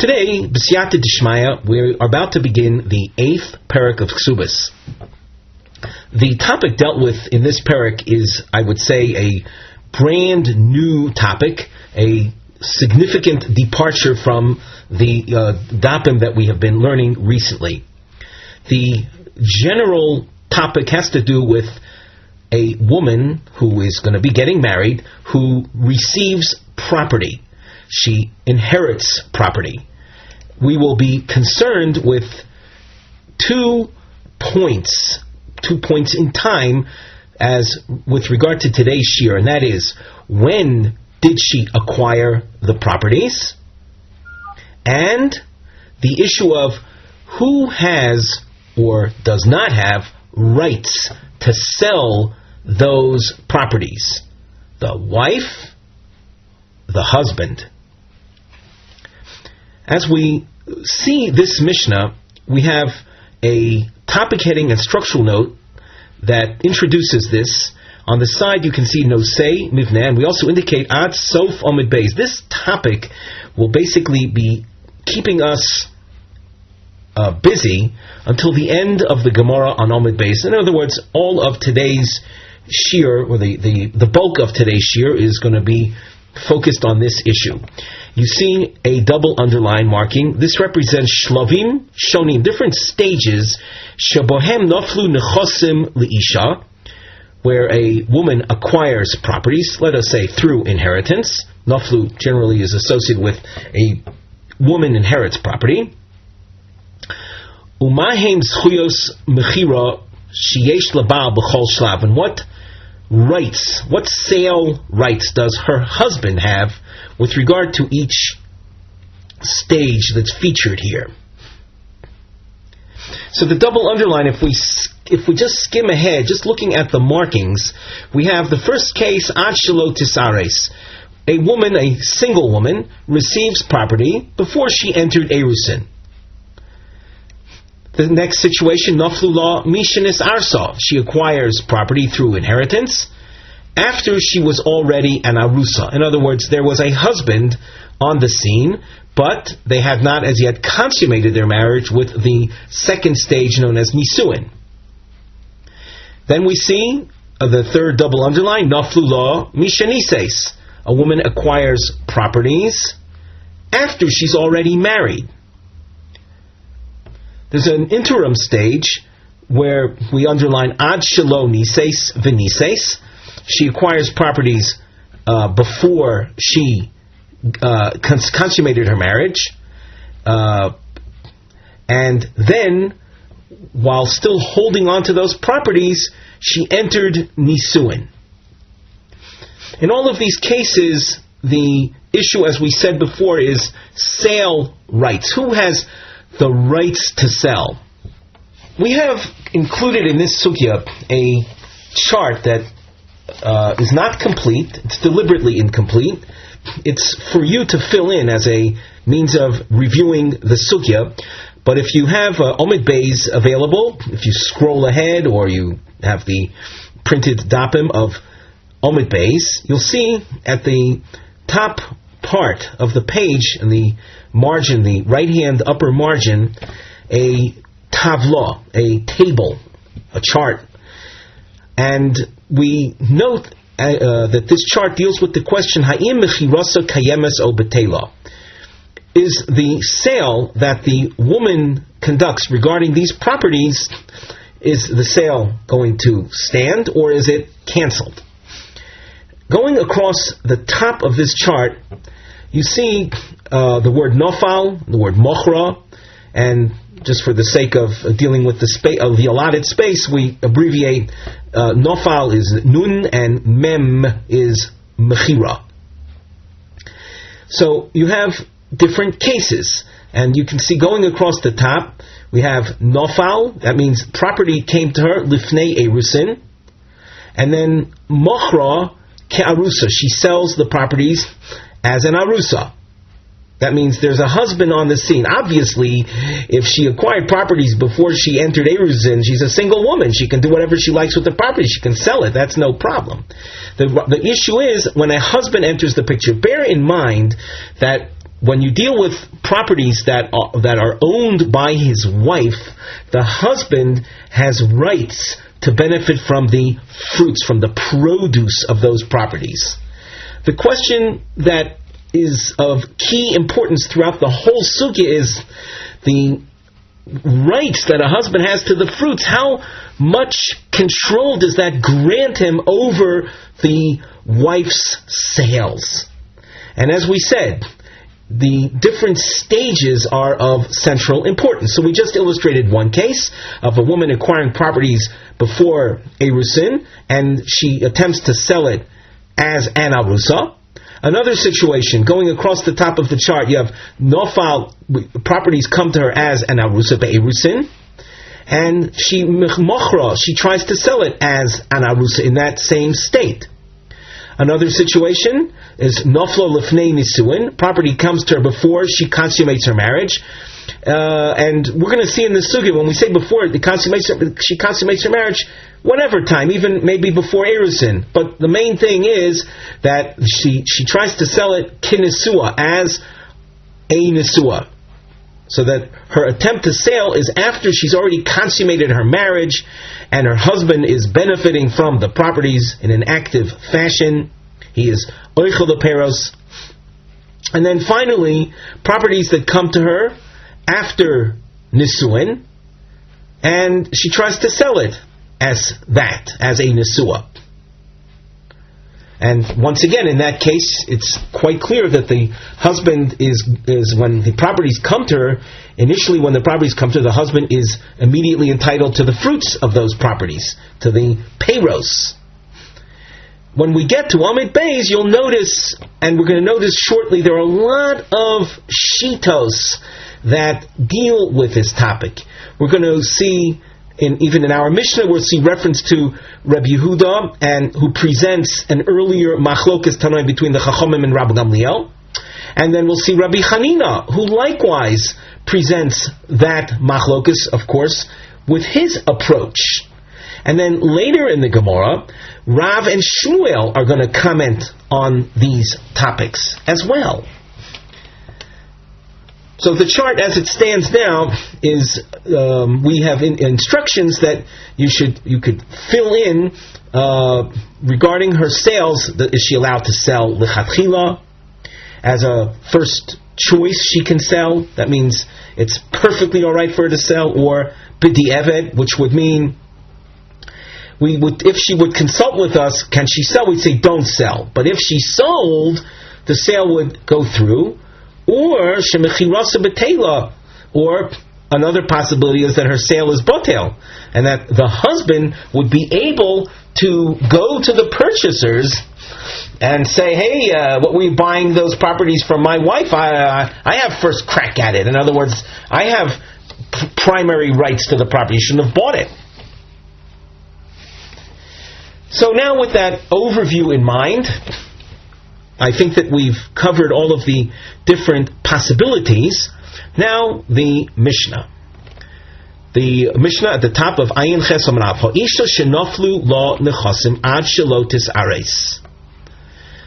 Today, B'siyata D'Shmaya, we are about to begin the 8th parak of Kesubos. The topic dealt with in this parak is, I would say, a brand new topic, a significant departure from the dapim that we have been learning recently. The general topic has to do with a woman who is going to be getting married, who receives property. She inherits property. We will be concerned with 2 points in time as with regard to today's shiur, and that is, when did she acquire the properties? And the issue of who has or does not have rights to sell those properties. The wife, the husband. As we see this Mishnah, we have a topic heading and structural note that introduces this. On the side you can see Nosei Mivneh, and we also indicate Ad Sof Omid Beis. This topic will basically be keeping us busy until the end of the Gemara on Omid Beis. In other words, all of today's shiur, or the bulk of today's shiur, is going to be focused on this issue. You see a double underline marking. This represents shlavim shonim, different stages, shabohem naflu nechosim liisha, where a woman acquires properties, let us say through inheritance. Naflu generally is associated with a woman inherits property. Umahem zchuyos mechira sheyesh labal b'chol shlav, and what rights, what sale rights does her husband have with regard to each stage that's featured here? So the double underline, if we just skim ahead, just looking at the markings, we have the first case, ad shelo tisares. A woman, a single woman, receives property before she entered Erusin. The next situation, naflu la mishanis arsa. She acquires property through inheritance after she was already an arusa. In other words, there was a husband on the scene, but they had not as yet consummated their marriage with the second stage known as nisuin. Then we see the third double underline, naflu la mishanises. A woman acquires properties after she's already married. There's an interim stage where we underline ad shelo nises v'nises. She acquires properties before she consummated her marriage, and then, while still holding on to those properties, she entered nisuin. In all of these cases, the issue, as we said before, is sale rights. Who has the rights to sell? We have included in this sugya a chart that is not complete. It's deliberately incomplete. It's for you to fill in as a means of reviewing the sugya. But if you have Omid Beis available, if you scroll ahead or you have the printed dapim of Omid Beis, you'll see at the top part of the page in the margin, the right-hand upper margin, a tavla, a table, a chart. And we note that this chart deals with the question, Ha'im mechirasa kayemes o betela. Is the sale that the woman conducts regarding these properties, is the sale going to stand or is it cancelled? Going across the top of this chart, you see the word nofal, the word mochra, and just for the sake of dealing with the allotted space, we abbreviate nofal is nun and mem is mechira. So you have different cases, and you can see going across the top, we have nofal, that means property came to her lifnei erusin, and then mochra ke'arusa, she sells the properties as an arusa. That means there's a husband on the scene. Obviously, if she acquired properties before she entered Erusin, she's a single woman. She can do whatever she likes with the property. She can sell it. That's no problem. The issue is when a husband enters the picture, bear in mind that when you deal with properties that are owned by his wife, the husband has rights to benefit from the fruits, from the produce of those properties. The question that is of key importance throughout the whole sugya is the rights that a husband has to the fruits. How much control does that grant him over the wife's sales? And as we said, the different stages are of central importance. So we just illustrated one case of a woman acquiring properties before Erusin, and she attempts to sell it as an arusa. Another situation, going across the top of the chart, you have nofal, properties come to her as an arusa be'erusin, and she tries to sell it as an arusa in that same state. Another situation is noflo lefnei nisuin, property comes to her before she consummates her marriage. And we're going to see in the sugya, when we say before she consummates her marriage, whatever time, even maybe before Erusin. But the main thing is that she tries to sell it kinisua, as a nisua. So that her attempt to sell is after she's already consummated her marriage and her husband is benefiting from the properties in an active fashion. He is oichel leperos. And then finally, properties that come to her after nisuin, and she tries to sell it as that, as a nisua. And once again, in that case, it's quite clear that the husband is when the properties come to her, initially when the properties come to her, the husband is immediately entitled to the fruits of those properties, to the peiros. When we get to Amid Beis, you'll notice, and we're going to notice shortly, there are a lot of shitos that deal with this topic. We're going to see, even in our Mishnah, we'll see reference to Rabbi Yehuda, and who presents an earlier machlokas tanoi between the Chachomim and Rabbi Gamliel. And then we'll see Rabbi Hanina, who likewise presents that machlokas, of course, with his approach. And then later in the Gemara, Rav and Shmuel are going to comment on these topics as well. So the chart as it stands now is, we have instructions that you could fill in regarding her sales. Is she allowed to sell lichatchila? As a first choice she can sell. That means it's perfectly alright for her to sell. Or b'di'evet, which would mean, if she would consult with us, can she sell? We'd say don't sell. But if she sold, the sale would go through. Or shemechirasa betela, or another possibility is that her sale is botel, and that the husband would be able to go to the purchasers and say, "Hey, what were you buying those properties from my wife? I have first crack at it. In other words, I have primary rights to the property. You shouldn't have bought it." So now, with that overview in mind, I think that we've covered all of the different possibilities. Now, the Mishnah. The Mishnah at the top of Ayin Ches Amrav. Ha'isha shenoflu lo nechasim ad shelo tis'ares.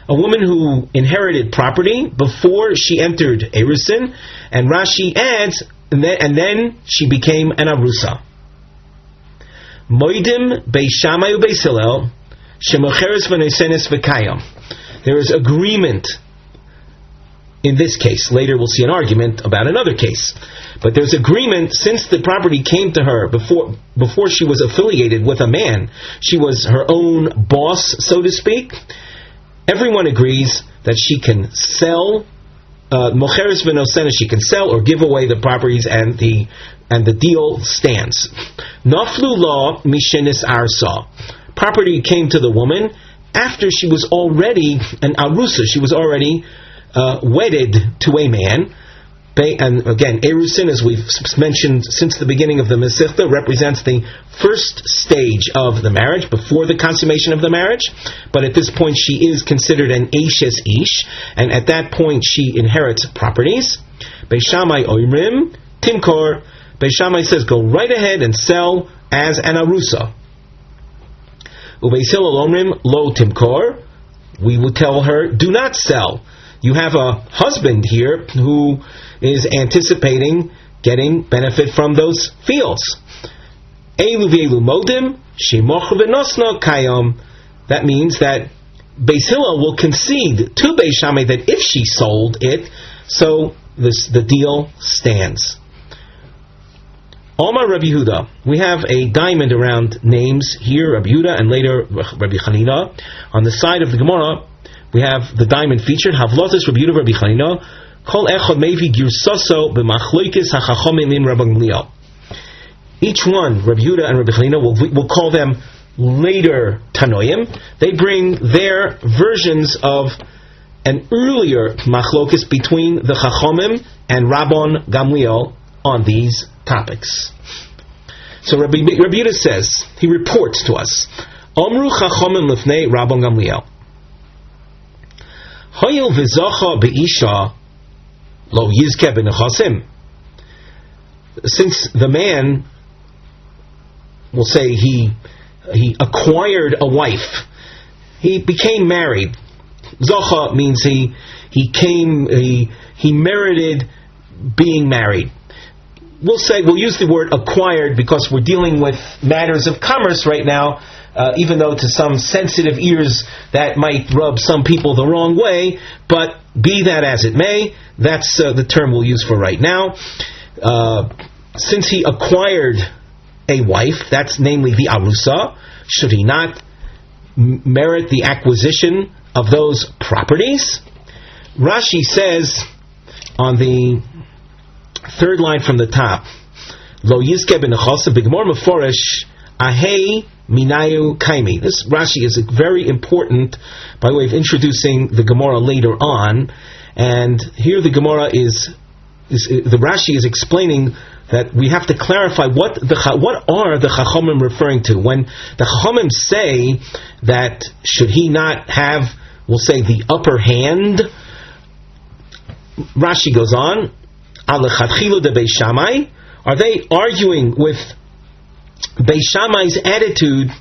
A woman who inherited property before she entered Erusin, and Rashi adds, and then she became an arusa. Moidim beis Shammai ubeis Hillel shemocheres v'nosenes v'kayam. There is agreement in this case. Later we'll see an argument about another case. But there's agreement, since the property came to her before she was affiliated with a man, she was her own boss, so to speak. Everyone agrees that she can sell, mocheres v'nosenes, she can sell or give away the properties, and the deal stands. Naflu la mishenis arsa. Property came to the woman after she was already an arusa, she was already wedded to a man. And again, Erusin, as we've mentioned since the beginning of the Masechta, represents the first stage of the marriage, before the consummation of the marriage. But at this point, she is considered an Eishes Ish, and at that point, she inherits properties. Beis Shammai oimrim timkor. Beis Shammai says, go right ahead and sell as an arusa. Ubeis Hillel omrim lo timkor. We would tell her, do not sell. you have a husband here who is anticipating getting benefit from those fields. Elu v'elu modim shemoch v'nosno kayom. That means that Beis Hillel will concede to Beis Shammai that if she sold it, so the deal stands. Omar Rabbi Yehuda. We have a diamond around names here, Rabbi Yehuda, and later Rabbi Chanina. On the side of the Gemara, we have the diamond featured. Havlotis Rabbi Yehuda, Rabbi Chanina. Kol echad mevi girsoso b'machloikis hachachomim im Rabbi Gamliel. Each one, Rabbi Yehuda and Rabbi Chanina, we'll call them later Tanoim. They bring their versions of an earlier machlokis between the Chachomim and Rabban Gamliel on these topics. So Rabbi Yehuda says, he reports to us, Omru Chachomim lifnei Rabban Gamliel. Hoyel v'zocha be'isha lo yizke b'nechasim. Since the man, we'll say he acquired a wife, he became married. Zocha means he merited being married. We'll use the word acquired because we're dealing with matters of commerce right now, even though to some sensitive ears that might rub some people the wrong way, but be that as it may, that's the term we'll use for right now. Since he acquired a wife, that's namely the arusa, should he not merit the acquisition of those properties? Rashi says on the third line from the top, Lo yizke b'nechasim b'gemor meforish ahei minayu kaimi. This Rashi is very important by way of introducing the Gemara later on, and here the Gemara the Rashi is explaining that we have to clarify what are the Chachomim referring to. When the Chachomim say that should he not have, we'll say, the upper hand, Rashi goes on, Alechatchilu de Beis Shammai, are they arguing with Beis Shammai's attitude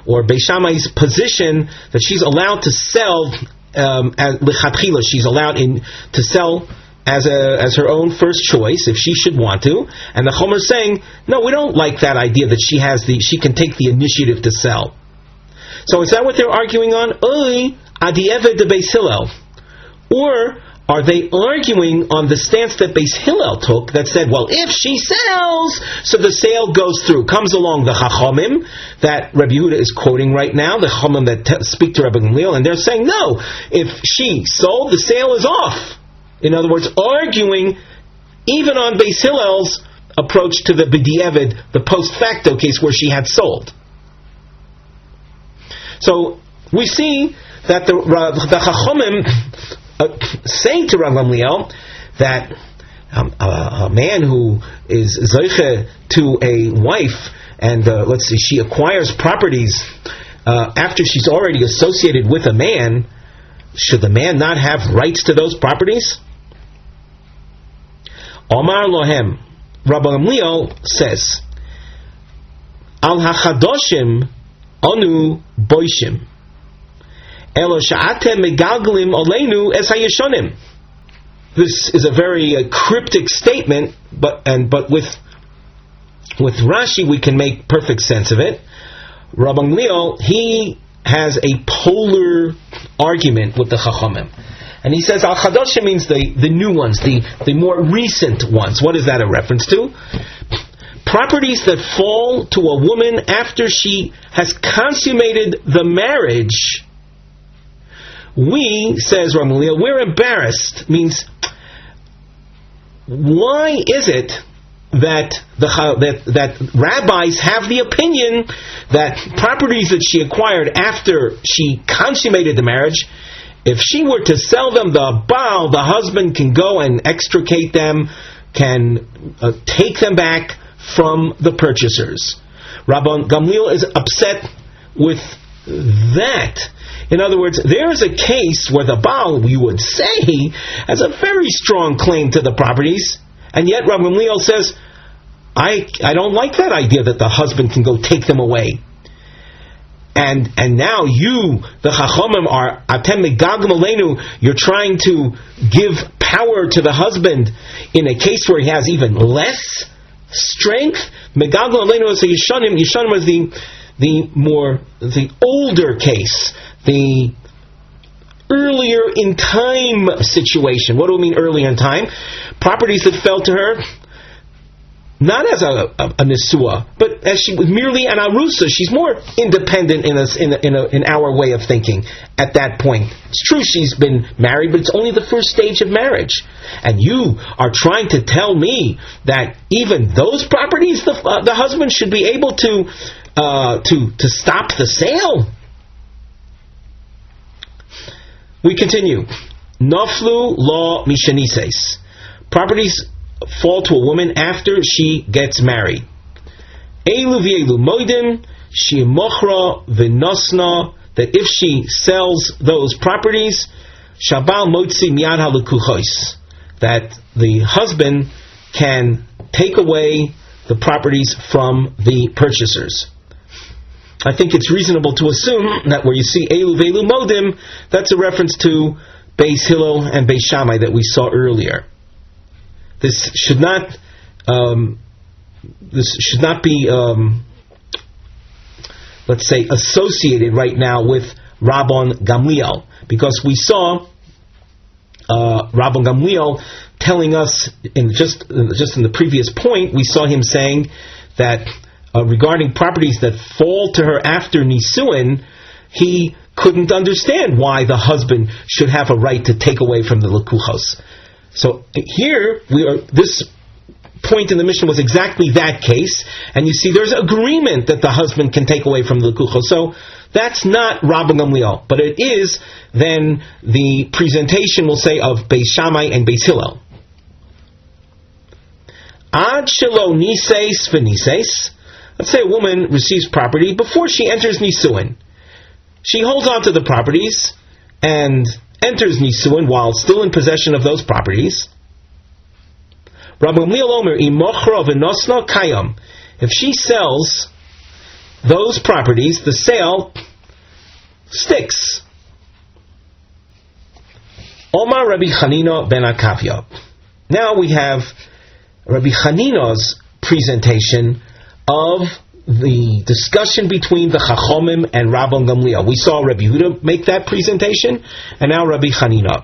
or Beis Shammai's position that she's allowed to sell Lechatchila, she's allowed to sell as her own first choice, if she should want to, and the Chomer is saying, no, we don't like that idea that she can take the initiative to sell. So is that what they're arguing on? Oy adieved de Beis Hillel, or are they arguing on the stance that Beis Hillel took that said, well, if she sells, so the sale goes through? Comes along the Chachomim that Rabbi Yehuda is quoting right now, the Chachomim that speak to Rabbi Gamliel, and they're saying, no, if she sold, the sale is off. In other words, arguing even on Beis Hillel's approach to the B'di'evid, the post-facto case where she had sold. So we see that the Chachomim saying to Rav Gamliel that a man who is zoiche to a wife and let's see, she acquires properties after she's already associated with a man, should the man not have rights to those properties? Omar Lohem, Rabbi Gamliel says, Al hachadoshim anu boishim, elo sha'atem megalglim oleinu es hayeshonim. This is a very cryptic statement, but with Rashi we can make perfect sense of it. Rabbi Gamliel, he has a polar argument with the Chachamim. And he says, Al-Chadoshim means the new ones, the more recent ones. What is that a reference to? Properties that fall to a woman after she has consummated the marriage. We, says Ramulia, we're embarrassed. Means, why is it that rabbis have the opinion that properties that she acquired after she consummated the marriage, if she were to sell them, the husband can go and extricate them, can take them back from the purchasers. Rabban Gamliel is upset with that. In other words, there is a case where the Baal, you would say, has a very strong claim to the properties, and yet Rabban Gamliel says, I don't like that idea that the husband can go take them away. and now you, the Chachomim, are atem megagim aleinu. You're trying to give power to the husband in a case where he has even less strength. Megagim aleinu is a Yishanim. Yishanim is the older case, the earlier in time situation. What do we mean earlier in time? Properties that fell to her, not as a Nesua, but as she was merely an Arusa. She's more independent in our way of thinking at that point. It's true she's been married, but it's only the first stage of marriage. And you are trying to tell me that even those properties, the husband should be able to stop the sale? We continue. Naflu law mishanises. Properties fall to a woman after she gets married. Elu v'elu moidim she'mochra v'nosna, that if she sells those properties, shabal motzi miyad halekuchos, that the husband can take away the properties from the purchasers. I think it's reasonable to assume that where you see Elu Velu Modim, that's a reference to Beis Hillel and Beis Shammai that we saw earlier. This should not be let's say associated right now with Rabban Gamliel, because we saw Rabban Gamliel telling us just in the previous point, we saw him saying that regarding properties that fall to her after Nisuin, he couldn't understand why the husband should have a right to take away from the Lekuchos. So here, this point in the Mishnah was exactly that case, and you see there's agreement that the husband can take away from the Lekuchos. So that's not Rabban Gamliel, but it is then the presentation, we'll say, of Beis Shammai and Beis Hillel. Ad shelo niseis v'niseis. Let's say a woman receives property before she enters Nisuin. She holds on to the properties and enters Nisuin while still in possession of those properties. Rabbi Gamliel Omer, imochra v'nosna kayam. If she sells those properties, the sale sticks. Omar Rabbi Chanina ben Akavya. Now we have Rabbi Chanina's presentation of the discussion between the Chachomim and Rabban Gamliel. We saw Rabbi Yehuda make that presentation, and now Rabbi Chanina.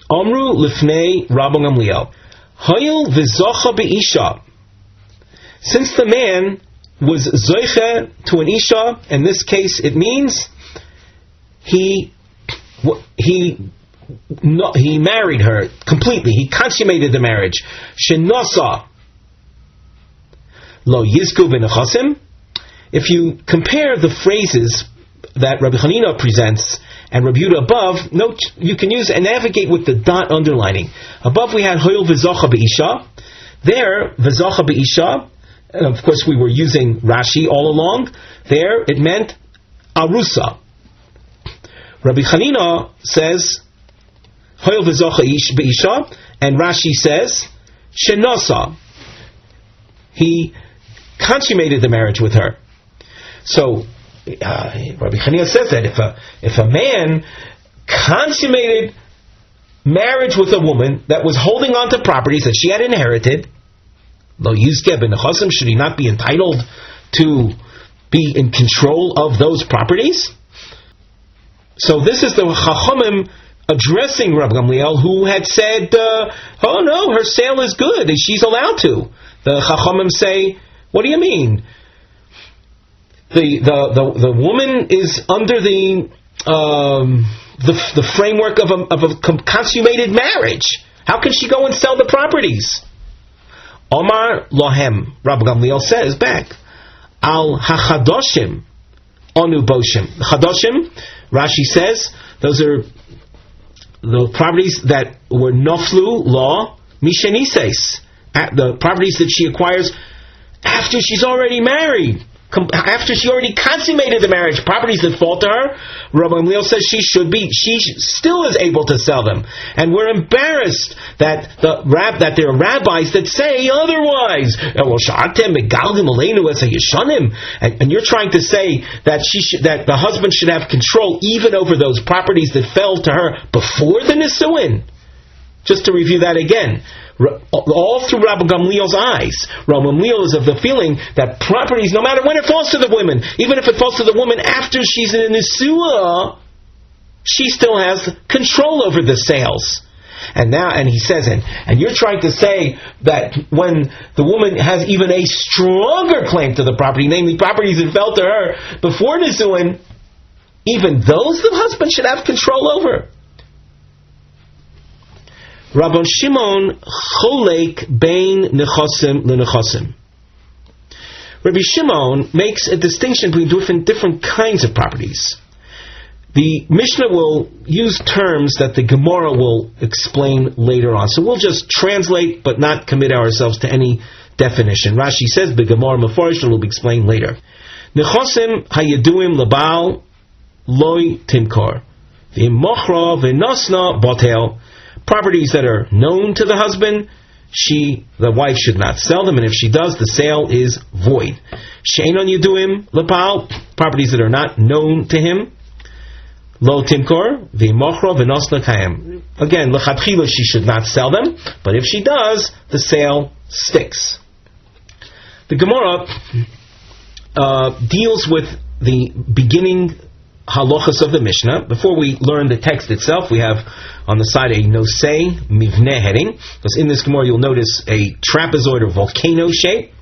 Amru lifnei Rabban Gamliel. Hayil v'zocha be'isha. Since the man was zoiche to an isha, in this case it means he married her completely. He consummated the marriage. Shenasa lo yizku v'nechasim. If you compare the phrases that Rabbi Chanina presents and Rabbi Yehuda above, note you can use and navigate with the dot underlining. Above we had Hoyel v'zocha be'isha. There, v'zocha be'isha, and of course we were using Rashi all along. There, it meant arusa. Rabbi Chanina says Hoyel v'zocha be'isha, and Rashi says shenasa. He consummated the marriage with her. So Rabbi Chanina says that if a man consummated marriage with a woman that was holding on to properties that she had inherited, lo yizke b'nechasim, should he not be entitled to be in control of those properties? So this is the Chachomim addressing Rabbi Gamliel, who had said, oh no, her sale is good, she's allowed to. The Chachomim say, what do you mean? The woman is under the framework of a consummated marriage. How can she go and sell the properties? Omar Lohem, Rabbi Gamliel says back, Al hachadoshim onu boshim. Chadoshim, Rashi says, those are the properties that were noflu law mishenises, the properties that she acquires after she's already married. after she already consummated the marriage, properties that fall to her, Rabbi Gamliel says she still is able to sell them. And we're embarrassed that there are rabbis that say otherwise. And you're trying to say that the husband should have control even over those properties that fell to her before the Nisuin. Just to review that again. All through Rabbi Gamliel's eyes, Rabbi Gamliel is of the feeling that properties, no matter when it falls to the women, even if it falls to the woman after she's in a Nisua, she still has control over the sales. And he says, and you're trying to say that when the woman has even a stronger claim to the property, namely properties that fell to her before Nisuin, even those the husband should have control over. Rabban Shimon cholek bein nechosim lenechosim. Rabbi Shimon makes a distinction between different kinds of properties. The Mishnah will use terms that the Gemara will explain later on. So we'll just translate but not commit ourselves to any definition. Rashi says the Gemara Mefarish will be explained later. Nechosim hayeduim lebal loy timkor. V'imochra v'nosna botel. Properties that are known to the husband, the wife should not sell them, and if she does, the sale is void. She'enon yeduim lepal, properties that are not known to him, lo timkor v'imochra v'nosna kayem. Again, lechatchila she should not sell them, but if she does, the sale sticks. The Gemara deals with the beginning halachas of the Mishnah. Before we learn the text itself, we have on the side a nosei mivneh heading, because in this Gemara you'll notice a trapezoid or volcano shape.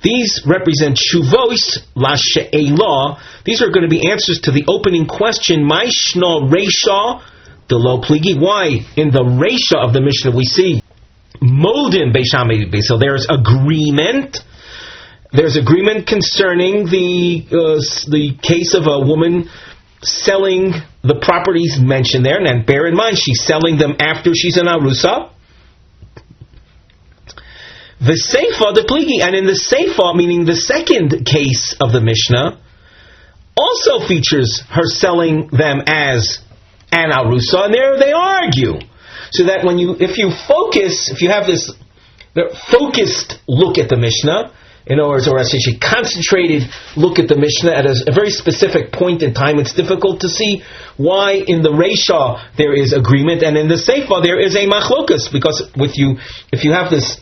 These represent shuvos la she'elah. These are going to be answers to the opening question, my shna reisha de lo pligi. Why in the reisha of the Mishnah we see modim beishamei beisel, there's agreement. There's agreement concerning the case of a woman selling the properties mentioned there, and bear in mind she's selling them after she's an arusa. The seifa, the pligi, and in the seifa, meaning the second case of the Mishnah, also features her selling them as an arusa, and there they argue. So that if you have this focused look at the Mishnah, in other words, or I say a concentrated look at the Mishnah at a very specific point in time, it's difficult to see why in the Reisha there is agreement and in the Seifa there is a machlokas, because if you have this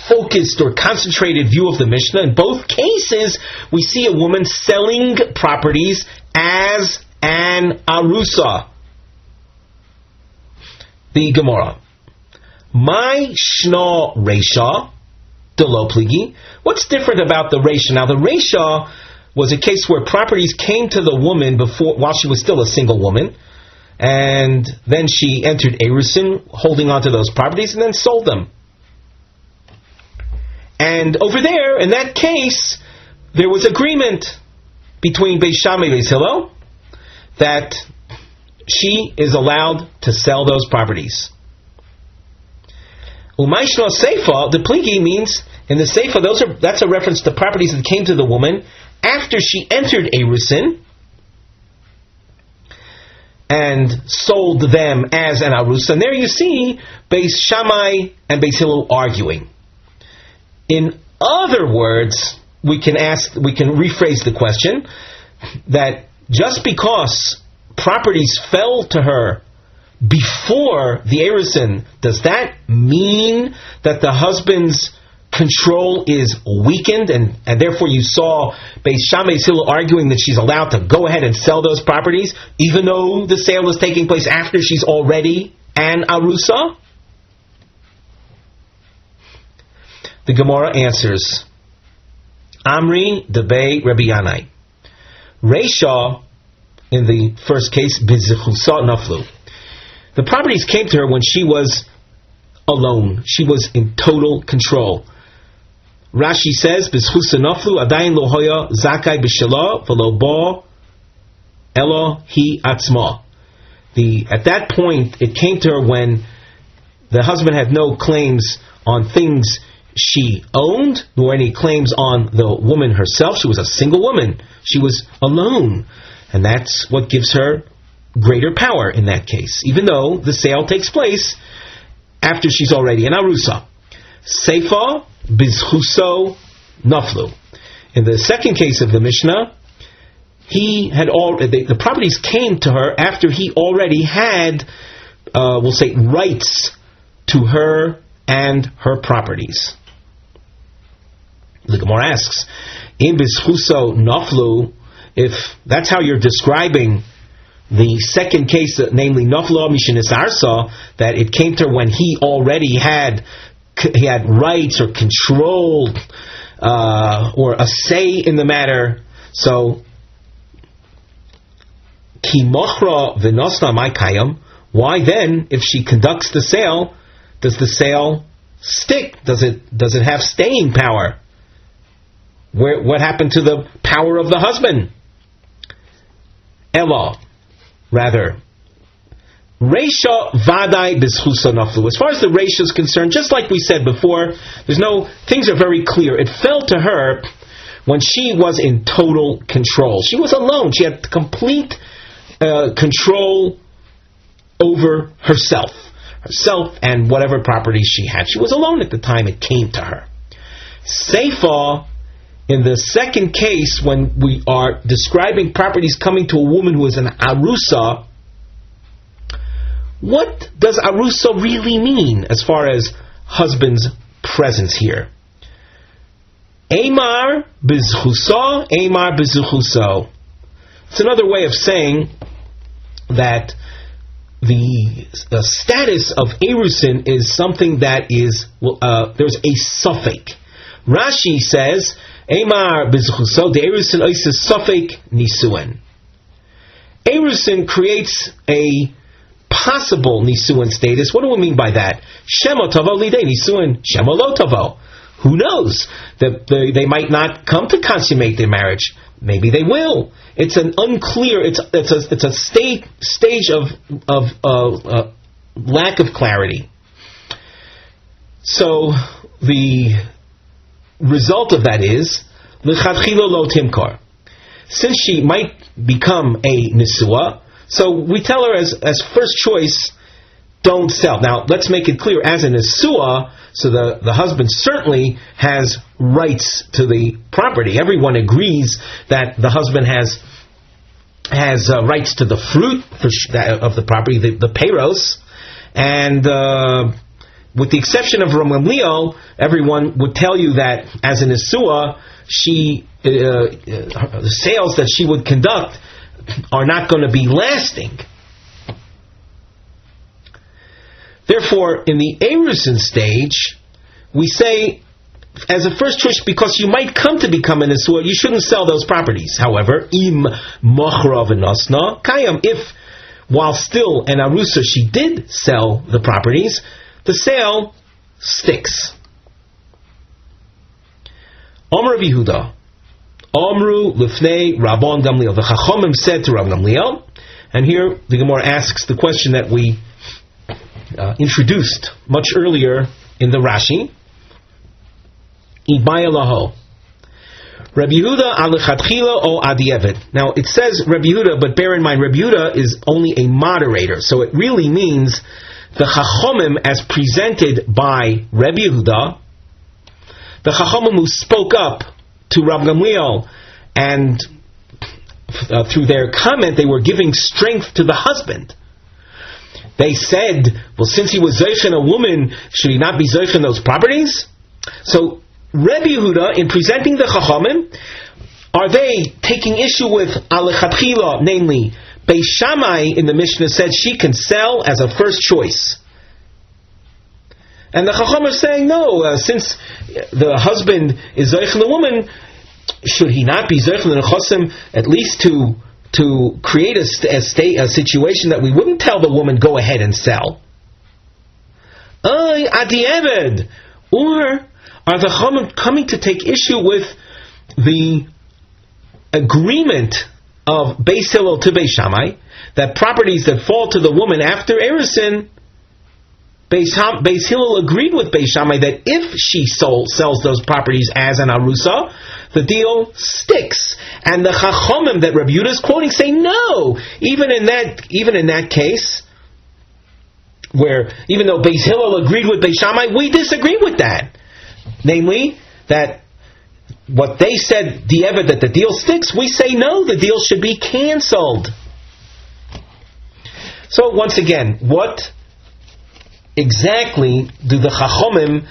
focused or concentrated view of the Mishnah, in both cases we see a woman selling properties as an arusa. The Gemara, my shna Reisha Delo pligi. What's different about the Reisha? Now, the Reisha was a case where properties came to the woman while she was still a single woman, and then she entered Erusin, holding on to those properties, and then sold them. And over there, in that case, there was agreement between Beis Shammai and Beis Hillel that she is allowed to sell those properties. Umayshna Seifa, the pligi means, in the Seifa, that's a reference to properties that came to the woman after she entered Erusin and sold them as an arusa. And there you see Beis Shammai and Beis Hillel arguing. In other words, we can rephrase the question that just because properties fell to her before the Erusin, does that mean that the husband's control is weakened, and therefore you saw Beis Shammai Hillel arguing that she's allowed to go ahead and sell those properties even though the sale is taking place after she's already an arusa? The Gemara answers, Amri debei Rabbi Yanai. Reisha, in the first case, bizichusa naflu. The properties came to her when she was alone. She was in total control. Rashi says, "B'schusa naflu adayin lo hoya zakai b'shela v'lo bo elo hi atzma." At that point, it came to her when the husband had no claims on things she owned, nor any claims on the woman herself. She was a single woman. She was alone. And that's what gives her greater power in that case, even though the sale takes place after she's already an arusa. Seifa bizchuso naflu. In the second case of the Mishnah, the properties came to her after he already had, we'll say, rights to her and her properties. The Gemara asks, in bizchuso naflu, if that's how you're describing the second case, namely naflu mishinisarsa, that it came to her when he already had rights or control or a say in the matter. So ki mochra v'nosna mai kayam. Why then, if she conducts the sale, does the sale stick? Does it have staying power? What happened to the power of the husband? Ella, rather, Reisha vadai bizchusa naflu. As far as the Reisha is concerned, just like we said before, things are very clear. It fell to her when she was in total control. She was alone. She had complete control over herself and whatever properties she had. She was alone at the time it came to her. Seifa, in the second case, when we are describing properties coming to a woman who is an arusa, what does arusa really mean as far as husband's presence here? Eimar bizchusa, eimar bizchuso. It's another way of saying that the status of erusin is something that is, there's a suffix. Rashi says, Eimar bizchuso, the erusin oises suffix nisuen. Erusin creates a possible nisuin status. What do we mean by that? Shemo tavo lidei nisuin, shemo lo tavo. Who knows? That they might not come to consummate their marriage. Maybe they will. It's an unclear. It's a stage of lack of clarity. So the result of that is l'chadchilo lo timkar. Since she might become a nisua, so we tell her as first choice, don't sell. Now, let's make it clear, as a nisua, so the husband certainly has rights to the property. Everyone agrees that the husband has rights to the fruit of the property, the peiros, and with the exception of Rav Gamliel, everyone would tell you that as a nisua, the sales that she would conduct are not going to be lasting. Therefore, in the erusin stage, we say, as a first choice, because you might come to become a nisua, you shouldn't sell those properties. However, im mochra v'nosna kayam, if while still an arusa she did sell the properties, the sale sticks. Omer Rav Yehuda, Omru Lifnei Rabban Gamliel. The Chachomim said to Rav Gamliel, and here the Gemara asks the question that we introduced much earlier in the Rashi. Ibaya laho. Rabbi Yehuda alechatchila o adievet. Now it says Rabbi Yehuda, but bear in mind Rabbi Yehuda is only a moderator, so it really means the Chachomim as presented by Rabbi Yehuda, the Chachomim who spoke up to Rav Gamliel, and through their comment they were giving strength to the husband. They said, well, since he was Zeichen a woman, should he not be Zeichen those properties? So Rabbi Yehuda, in presenting the Chachamim, are they taking issue with Alechatchila, namely Beis Shammai in the Mishnah said she can sell as a first choice. And the Chacham are saying, no, since the husband is Zeichen the woman, should he not be Zeichen the Nechosim, at least to create a situation that we wouldn't tell the woman, go ahead and sell? Adi Eved. Or are the Chacham coming to take issue with the agreement of Beis Hillel to Beis Shammai, that properties that fall to the woman after Erusin Beis Hillel agreed with Beis Shammai that if she sells those properties as an arusa, the deal sticks. And the Chachomim that Rabbi Yehuda is quoting say no. Even in that case, where even though Beis Hillel agreed with Beis Shammai, we disagree with that. Namely, that what they said, that the deal sticks, we say no, the deal should be canceled. So once again, what exactly do the Chachomim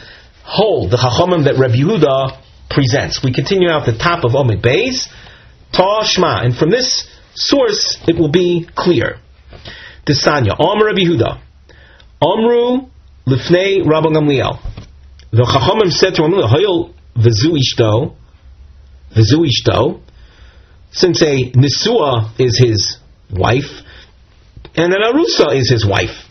hold? The Chachomim that Rabbi Yehuda presents. We continue out the top of Omid Beis, Ta Shma, and from this source it will be clear. Desanya, Amar Rabbi Yehuda, Amru Lifnei Rabbi Gamliel. The Chachomim said to Rabbi Gamliel, Hayol V'zu ishto, since a Nisua is his wife, and an Arusa is his wife.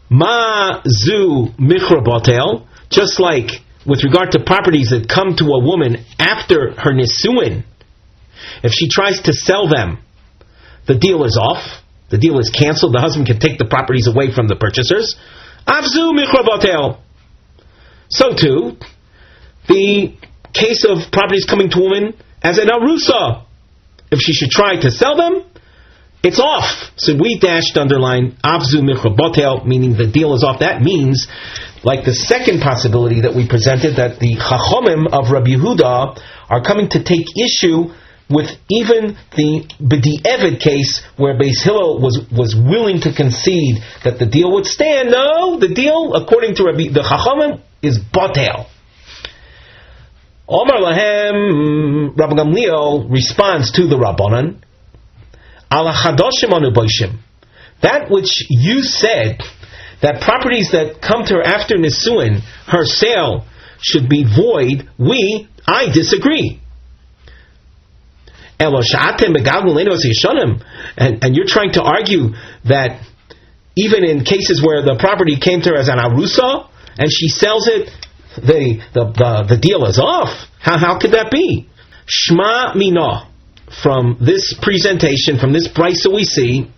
Ma zu michra batel, just like with regard to properties that come to a woman after her Nisuin, if she tries to sell them, the deal is off, the deal is cancelled, the husband can take the properties away from the purchasers. Avzu michra batel. So too, the case of properties coming to a woman as an Arusa, if she should try to sell them, it's off. So we underline Avzu Michra Botel, meaning the deal is off. That means, like the second possibility that we presented, that the Chachomim of Rabbi Yehuda are coming to take issue with even the B'di'evet case where Beis Hillel was willing to concede that the deal would stand. No, the deal, according to the Chachomim, is Botel. Omar Lahem, Rabbi Gamliel responds to the Rabbanan, that which you said, that properties that come to her after Nisuin, her sale should be void, I disagree. And you're trying to argue that even in cases where the property came to her as an arusa, and she sells it, the deal is off. How could that be? Shma mina. From this presentation, from this brisa we see,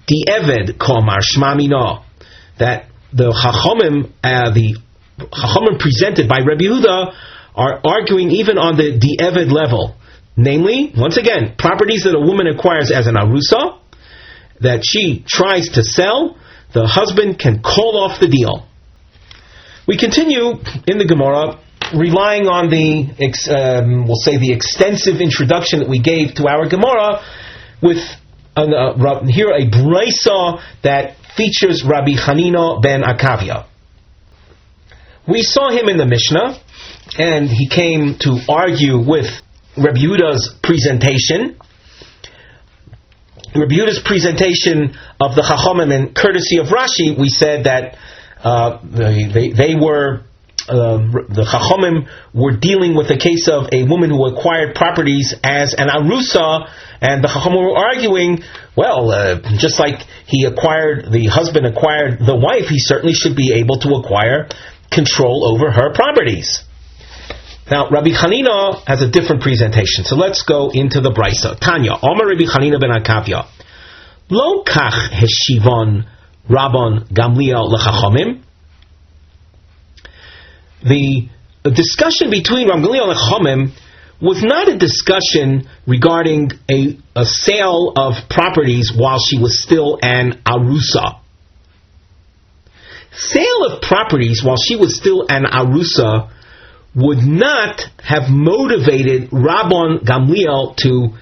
the Eved Komar Shma Mina, that the Chachomim presented by Rabbi Yehuda are arguing even on the Eved level. Namely, once again, properties that a woman acquires as an arusa, that she tries to sell, the husband can call off the deal. We continue in the Gemara, relying on the extensive introduction that we gave to our Gemara, with here a brisa that features Rabbi Hanina ben Akavia. We saw him in the Mishnah, and he came to argue with Rabbi Yehuda's presentation. Rabbi Yehuda's presentation of the Chachomim, and courtesy of Rashi, we said that the Chachomim were dealing with a case of a woman who acquired properties as an arusa, and the Chachomim were arguing, just like the husband acquired the wife, he certainly should be able to acquire control over her properties. Now, Rabbi Hanina has a different presentation, so let's go into the brisa. Tanya, Omar Rabbi Hanina ben Akavia, Lo kach heshivon Rabban Gamliel lechachomim. The discussion between Rabbi Gamliel and Chachomim was not a discussion regarding a sale of properties while she was still an arusa. Sale of properties while she was still an arusa would not have motivated Rabban Gamliel to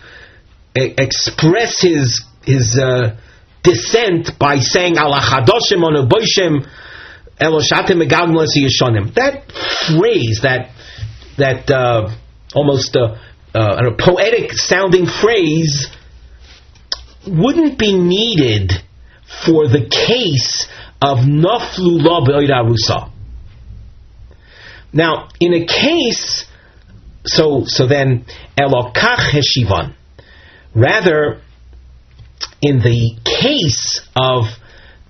express his dissent by saying Ala chadoshim onu boishim eloshatim megalgim lesi yishonim. That phrase, that almost poetic sounding phrase, wouldn't be needed for the case of naflu la be'oid arusa. Now, in a case, so then elokach heshivan. Rather, in the case of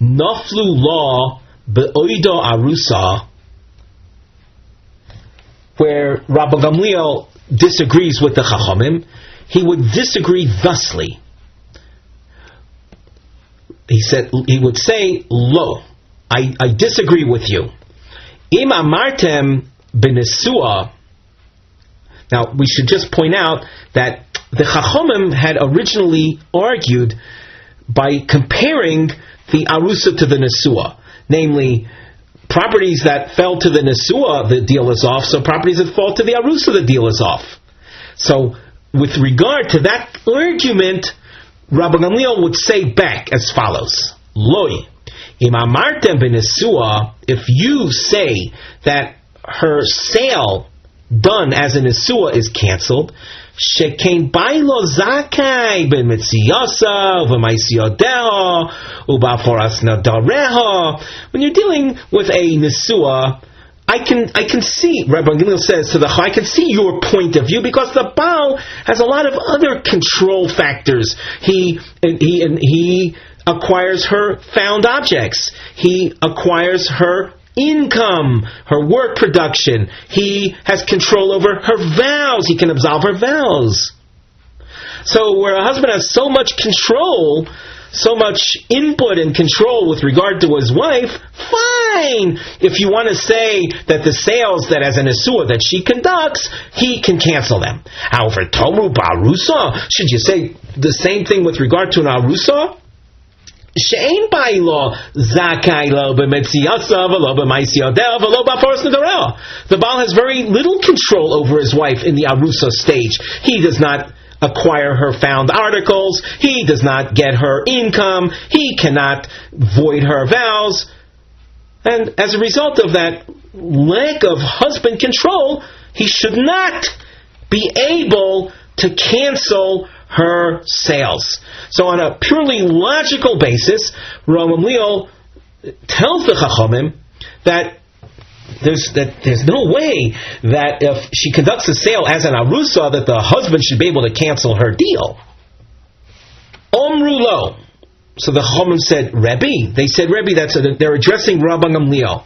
naflu la be'oida arusa, where Rabbi Gamliel disagrees with the Chachomim, he would disagree thusly. He would say, lo, I disagree with you. Im amartem b'nesua. Now, we should just point out that the Chachomim had originally argued by comparing the Arusa to the Nesua. Namely, properties that fell to the Nesua, the deal is off, so properties that fall to the Arusa, the deal is off. So, with regard to that argument, Rabbi Gamliel would say back as follows: Loi, im amartem b'nesua, if you say that her sale done as a nesua is cancelled, shekain bailo zakai b'mitziyasa v'maisiyodeo u'ba'foras nadareha. When you're dealing with a nesua, I can see, Rabbi Gamliel says to the I can see your point of view, because the Baal has a lot of other control factors. He acquires her found objects. He acquires her income, her work production. He has control over her vows. He can absolve her vows. So where a husband has so much control, so much input and control with regard to his wife, fine. If you want to say that the sales that as an asur that she conducts, he can cancel them. However, Tomu Barusa, should you say the same thing with regard to an Arusa? She'ein bailo zakai lo b'metziasa v'lo b'maisiyodeh v'lo b'foras nedareh. The Baal has very little control over his wife in the Arusa stage. He does not acquire her found articles. He does not get her income. He cannot void her vows. And as a result of that lack of husband control, he should not be able to cancel her sales. So on a purely logical basis, Rav Gamliel tells the Chachamim that there's no way that if she conducts a sale as an arusa, that the husband should be able to cancel her deal. Omru lo. So the Chachamim said, Rebbe. They said, Rebbe, they're addressing Rabbi Gamliel.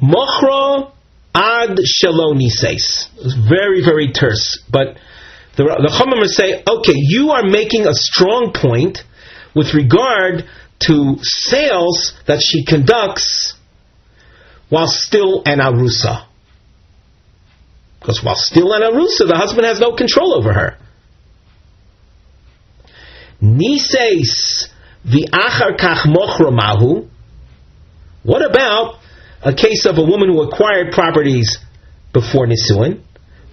Mochra ad shelo nises. It's very, very terse. But the Chachamim say, okay, you are making a strong point with regard to sales that she conducts while still an arusa. Because while still an arusa, the husband has no control over her. Nises v'achar kach mochra mahu. What about a case of a woman who acquired properties before nisuin,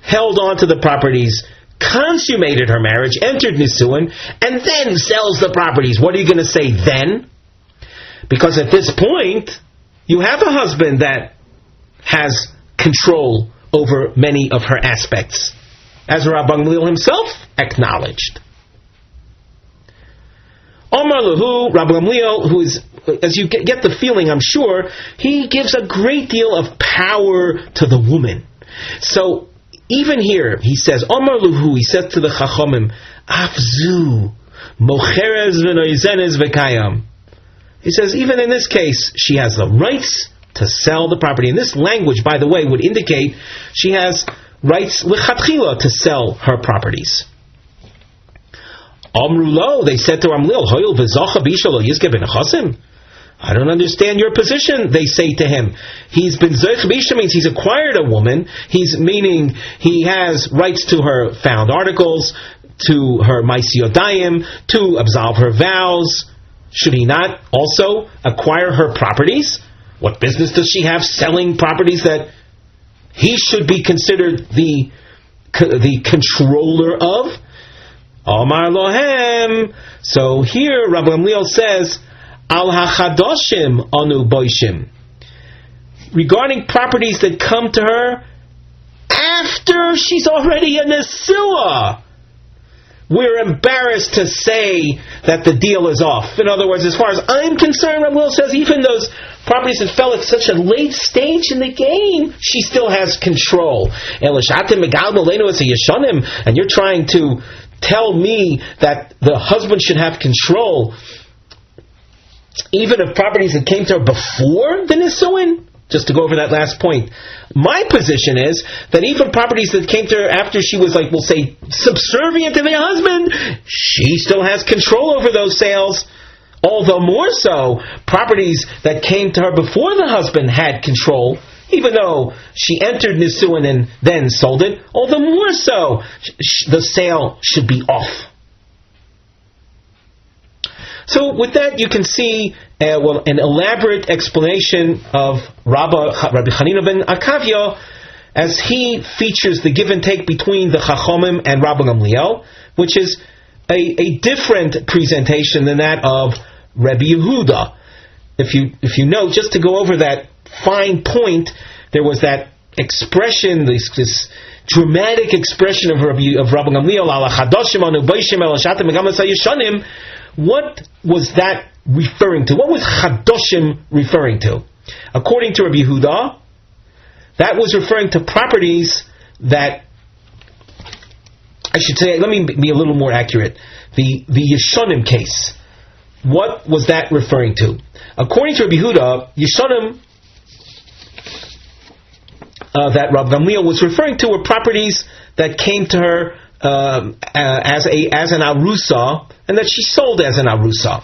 held on to the properties, consummated her marriage, entered nisuin, and then sells the properties? What are you going to say then? Because at this point, you have a husband that has control over many of her aspects, as Rabbi Gamliel himself acknowledged. Omar Lahu, Rabbi Gamliel, who is, as you get the feeling, I'm sure, he gives a great deal of power to the woman. So, even here, he says, Omar Lahu, he said to the Chachamim, Afzu, Mocheres v'noizenes v'kayam. He says, even in this case, she has the rights to sell the property. And this language, by the way, would indicate she has rights lichatchila to sell her properties. Amrulo, they said to Gamliel, Hoyel v'zocha b'isha lo yizke b'nechasim. I don't understand your position, they say to him. He's been zoich b'isha means he's acquired a woman. Meaning he has rights to her found articles, to her maisiyodayim, to absolve her vows. Should he not also acquire her properties? What business does she have selling properties that he should be considered the controller of? Omar lohem. So here Rabbi Gamliel says, Al hachadoshim anu boishim. Regarding properties that come to her after she's already a nesua, we're embarrassed to say that the deal is off. In other words, as far as I'm concerned, Rabbi Gamliel says, even those properties that fell at such a late stage in the game, she still has control. And you're trying to tell me that the husband should have control even of properties that came to her before the nisuin? Just to go over that last point. My position is that even properties that came to her after she was, like, we'll say, subservient to the husband, she still has control over those sales. All the more so, properties that came to her before the husband had control, even though she entered Nisuin and then sold it, all the more so, the sale should be off. So with that, you can see an elaborate explanation of Rabbi Chanina ben Akavya as he features the give and take between the Chachomim and Rabbi Gamliel, which is a different presentation than that of Rabbi Yehuda. If you know, just to go over that fine point, there was that expression, this dramatic expression of Rabbi Gamliel, ala chadoshim anu boishim el shatim megamas hayishanim. What was that referring to? What was chadoshim referring to? According to Rabbi Yehuda, that was referring to properties that, I should say, let me be a little more accurate. The Yeshonim case, what was that referring to? According to Rabbi Yehuda, Yeshonim that Rav Gamliel was referring to were properties that came to her as an arusa, and that she sold as an arusa.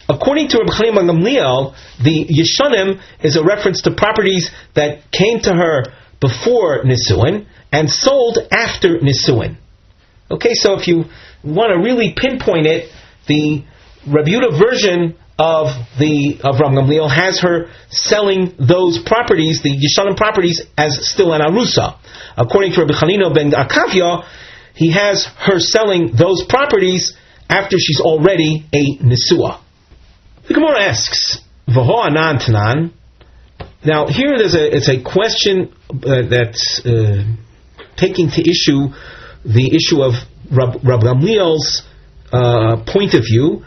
According to Rabbi Chanina ben Gamliel, the Yeshonim is a reference to properties that came to her before Nisuin and sold after Nisuin. Okay, so if you want to really pinpoint it, the Rabbi Yehuda version of Rav Gamliel has her selling those properties, the Yeshonim properties, as still an arusa. According to Rabbi Chanina ben Akavya, he has her selling those properties after she's already a Nisua. The Gemara asks, V'ho anan tanan. Now here it's a question that's taking to issue the issue of Rav Gamliel's point of view.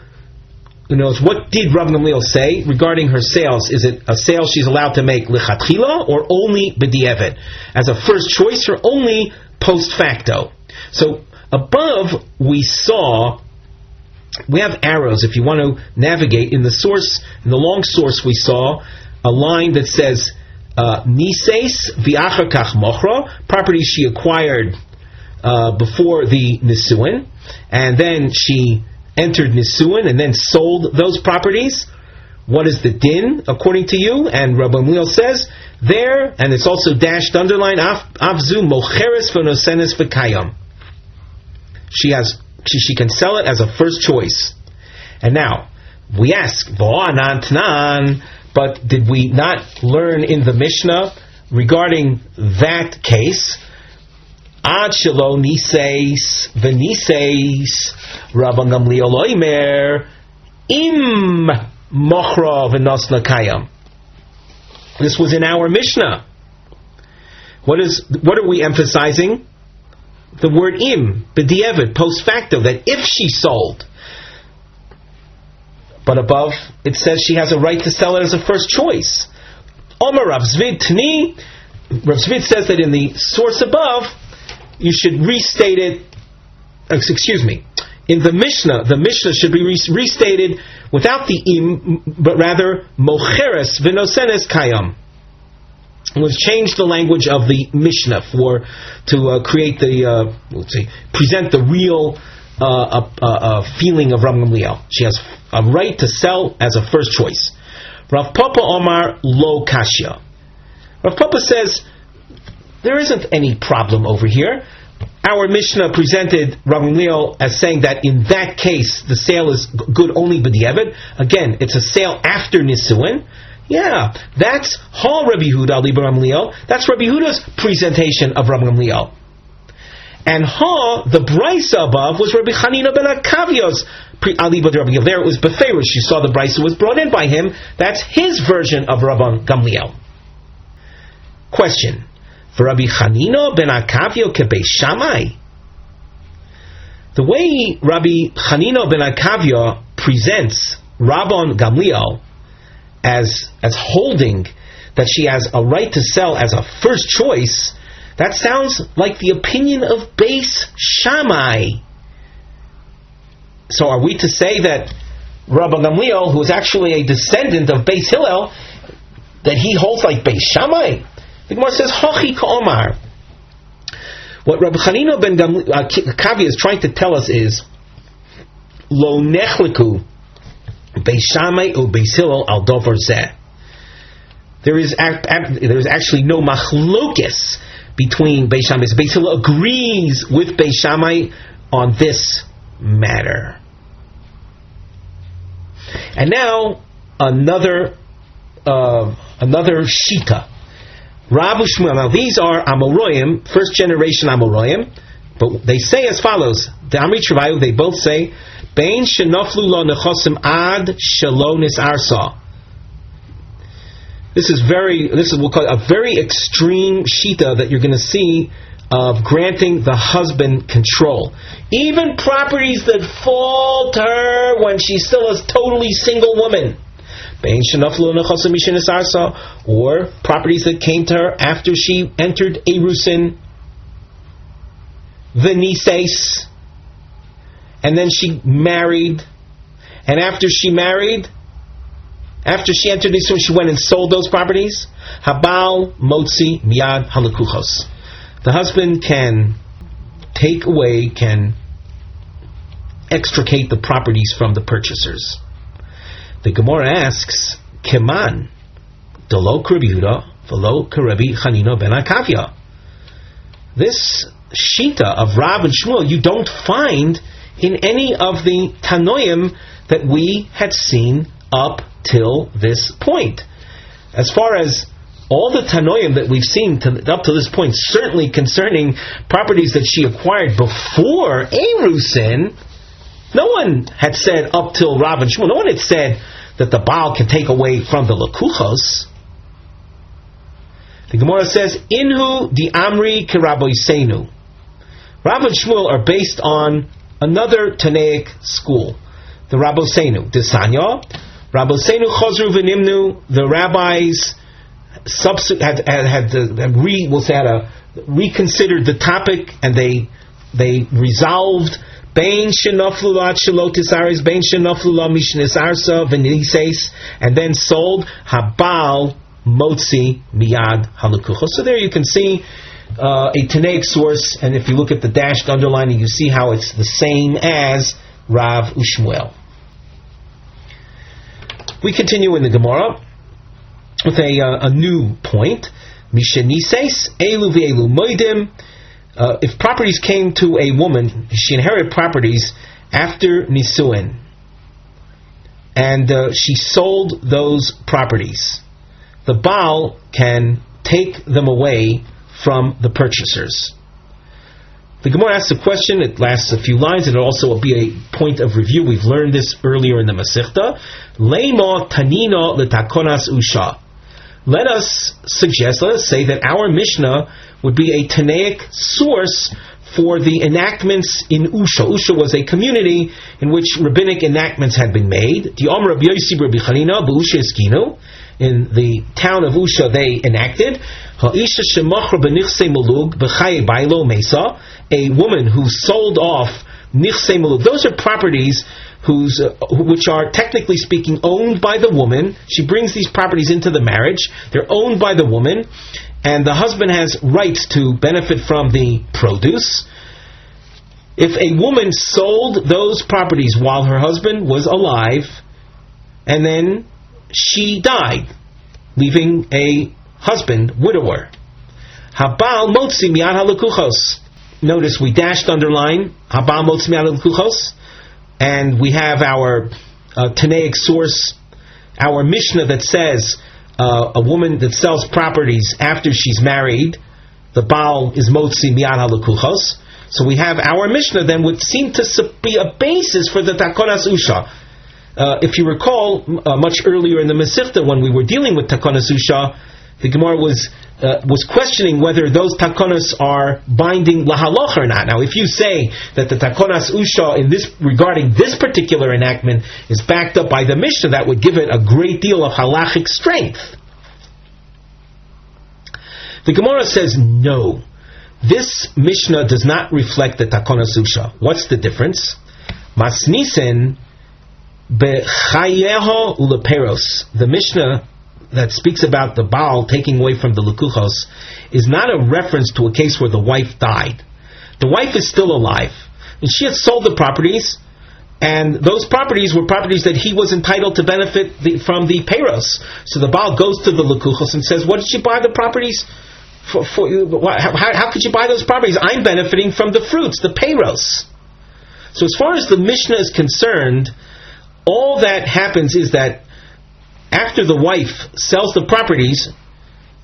What did Rav Gamliel say regarding her sales? Is it a sale she's allowed to make lichatchila or only b'di'evet, as a first choice, or only post facto? So above we have arrows. If you want to navigate in the source, in the long source, we saw a line that says niseis v'achar kach mochra, property she acquired before the nisuin, and then she entered Nisuin and then sold those properties. What is the din according to you? And Rabbi Gamliel says there, and it's also dashed underline, avzu mocheres v'nosenes v'kayam. She can sell it as a first choice. And now we ask, v'anan tnan, but did we not learn in the Mishnah regarding that case? Ad shelo niseis v'niseis Rabbi Gamliel oimer im mochra v'nosna kayam. This was in our Mishnah. What are we emphasizing? The word im, b'di'evet, post facto, that if she sold. But above, it says she has a right to sell it as a first choice. Omer Rav Zvid Tni. Rav Zvid says that in the source above, you should restate it. Excuse me. In the Mishnah should be restated without the im, but rather mocheres v'nosenes kayam. We've changed the language of the Mishnah to create present the real feeling of Rav Gamliel. She has a right to sell as a first choice. Rav Papa Omar lo kashya. Rav Papa says there isn't any problem over here. Our Mishnah presented Rav Gamliel as saying that in that case the sale is good only b'di'evet. Again, it's a sale after Nisuin. Yeah, that's Rabbi Yehuda li Gamliel. That's Rabbi Yehuda's presentation of Rav Gamliel. And the brisa above was Rabbi Chanina ben Akavya's ali Rabbi Gamliel. There it was beferish. You saw the brisa was brought in by him. That's his version of Rabbi Gamliel. Question: for Rabbi Chanina ben Akavya kebei Shammai, the way Rabbi Chanina ben Akavya presents Rabban Gamliel as holding that she has a right to sell as a first choice, that sounds like the opinion of Beis Shammai. So are we to say that Rabbi Gamliel, who is actually a descendant of Beis Hillel, that he holds like Beis Shammai? The Gemara says, Hochi ka'omar. What Rabbi Chanina ben Akavya is trying to tell us is, Lo nechliku Beis Shammai u Beis Hillel al dover zeh. There is actually no machlokes between Beis Shammai. Beis Hillel agrees with Beis Shammai on this matter. And now another Shita. Rav Shmuel. Now these are Amoroyim, first generation Amoroyim, but they say as follows. The Amri Travayu, they both say, Bein shenoflu lo nechosim ad shelo nisarsa. This is we'll call it a very extreme Shita that you're going to see of granting the husband control. Even properties that fall to her when she's still a totally single woman. Or properties that came to her after she entered Erusin, the Nises, and then she married, and after she entered Erusin, she went and sold those properties. Habal motzi miyad halakuchos. The husband can take away, can extricate the properties from the purchasers. The Gemara asks, Keman, Delo Rabbi Yehuda, Velo Rabbi Chanina ben Akavia. This Shita of Rav and Shmuel you don't find in any of the Tanoim that we had seen up till this point. As far as all the Tanoim that we've seen up to this point, certainly concerning properties that she acquired before Erusin, no one had said up till Rav and Shmuel, no one had said that the Baal can take away from the Lakuchos. The Gemara says, Inhu di Amri kiraboisenu. Rav and Shmuel are based on another Tanaic school, the Rabosenu. Desanya, Rabosenu chozru v'nimnu, the rabbis reconsidered the topic and they resolved Bein shenoflu la shalotisaris, bein shenoflu la mishnisarsa v'nises, and then sold habal motzi miyad halakuchos. So there you can see a Tanaic source, and if you look at the dashed underlining, you see how it's the same as Rav Ushmuel. We continue in the Gemara with a new point. Mishenises elu v'elu moedim. If properties came to a woman, she inherited properties after Nisuin, and she sold those properties. The Baal can take them away from the purchasers. The Gemara asks a question, it lasts a few lines, and it'll also be a point of review. We've learned this earlier in the Masechta. Leima tanina letakonas usha. Let us say that our Mishnah would be a Tanaic source for the enactments in Usha. Usha was a community in which rabbinic enactments had been made. In the town of Usha, they enacted a woman who sold off nichsei mulug. Those are properties which are technically speaking owned by the woman. She brings these properties into the marriage. They're owned by the woman, and the husband has rights to benefit from the produce. If a woman sold those properties while her husband was alive, and then she died, leaving a husband widower, habal motzi miyad halakuchos. Notice we dashed underline habal motzi miyad halakuchos, and we have our Tanaic source, our Mishnah that says a woman that sells properties after she's married, the Baal is motzi miyad halakuchos. So we have our Mishnah then would seem to be a basis for the takonas usha. If you recall, much earlier in the Masechta when we were dealing with takonas usha, the Gemara was questioning whether those takonas are binding lahaloch or not. Now, if you say that the takonas usha regarding this particular enactment is backed up by the Mishnah, that would give it a great deal of halachic strength. The Gemara says no. This Mishnah does not reflect the takonas usha. What's the difference? Masnisen bechayeho uleperos. The Mishnah that speaks about the Baal taking away from the Lekuchos is not a reference to a case where the wife died. The wife is still alive, and she had sold the properties, And those properties were properties that he was entitled to benefit from the peiros. So the Baal goes to the Lekuchos and says, what did you buy the properties for? How could you buy those properties? I'm benefiting from the fruits, the peiros. So as far as the Mishnah is concerned, all that happens is that after the wife sells the properties,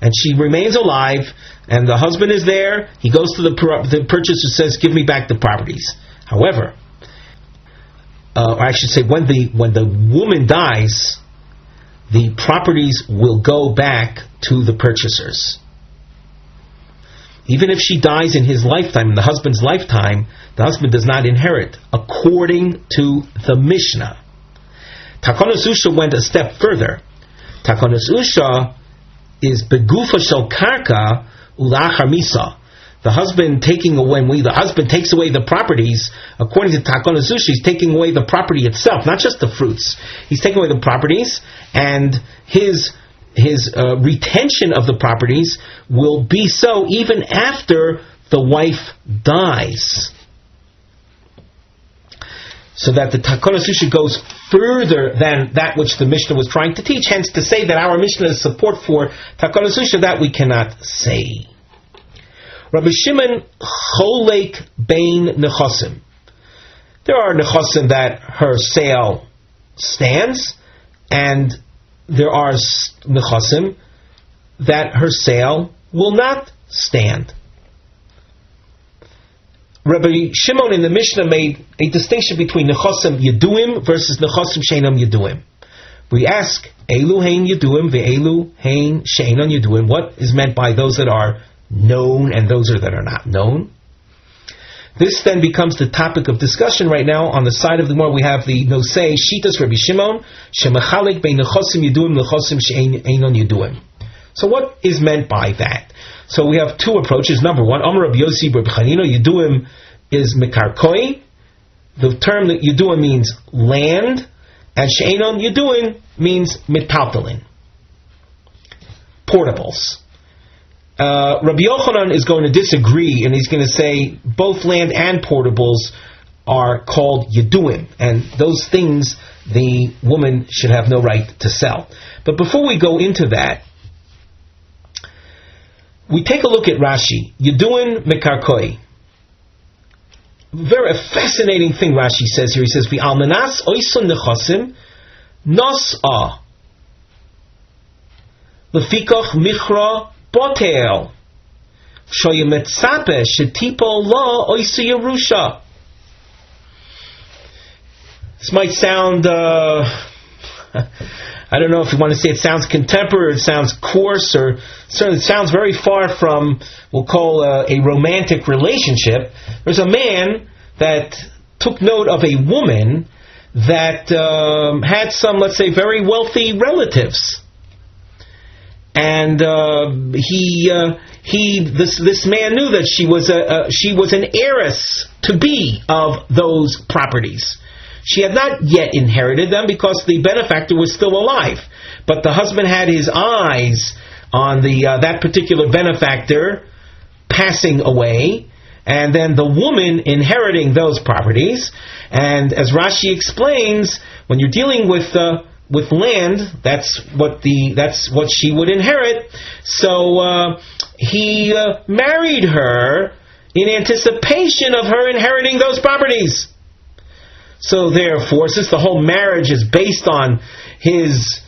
and she remains alive, and the husband is there, he goes to the purchaser, says, give me back the properties. However, or I should say, when the woman dies, the properties will go back to the purchasers. Even if she dies in his lifetime, in the husband's lifetime, the husband does not inherit, according to the Mishnah. Takonos Usha went a step further. Takonos Usha is begufa shel karka ulachar misa. The husband takes away the properties, according to Takonos Usha, he's taking away the property itself, not just the fruits. He's taking away the properties, and his retention of the properties will be so even after the wife dies. So that the Takonos Usha goes further than that which the Mishnah was trying to teach. Hence, to say that our Mishnah is support for Takonos Usha, that we cannot say. Rabbi Shimon cholek bein nechosim. There are nechosim that her sale stands, and there are nechosim that her sale will not stand. Rabbi Shimon in the Mishnah made a distinction between nechosim yeduim versus nechosim sheinam yeduim. We ask, Elu hein yeduim ve'elu hein sheinam yeduim. What is meant by those that are known and those that are not known? This then becomes the topic of discussion right now. On the side of the Gemara we have the nosei shitas Rabbi Shimon shemachalik bein nechosim yeduim nechosim sheinam yeduim. So what is meant by that? So we have two approaches. Number one, Amar Rabbi Yossi Rabbi Chanina, Yeduim is mekarkoi. The term that Yeduim means land, and She'enon Yeduim means metaltalin, portables. Rabbi Yochanan is going to disagree, and he's going to say both land and portables are called Yeduim, and those things the woman should have no right to sell. But before we go into that, we take a look at Rashi. Yeduin mekarkoi. Very fascinating thing Rashi says here. He says, "V'almanas oisun nechosim nos'a lefikach michra botel shoyemetzape shetipo la oisu yerusha." This might sound I don't know if you want to say it sounds contemporary, it sounds coarse, or certainly it sounds very far from, we'll call a romantic relationship. There's a man that took note of a woman that had some, let's say, very wealthy relatives. And this man knew that she was an heiress to be of those properties. She had not yet inherited them because the benefactor was still alive. But the husband had his eyes on that particular benefactor passing away, and then the woman inheriting those properties. And as Rashi explains, when you're dealing with land, that's what she would inherit. So he married her in anticipation of her inheriting those properties. So therefore, since the whole marriage is based on his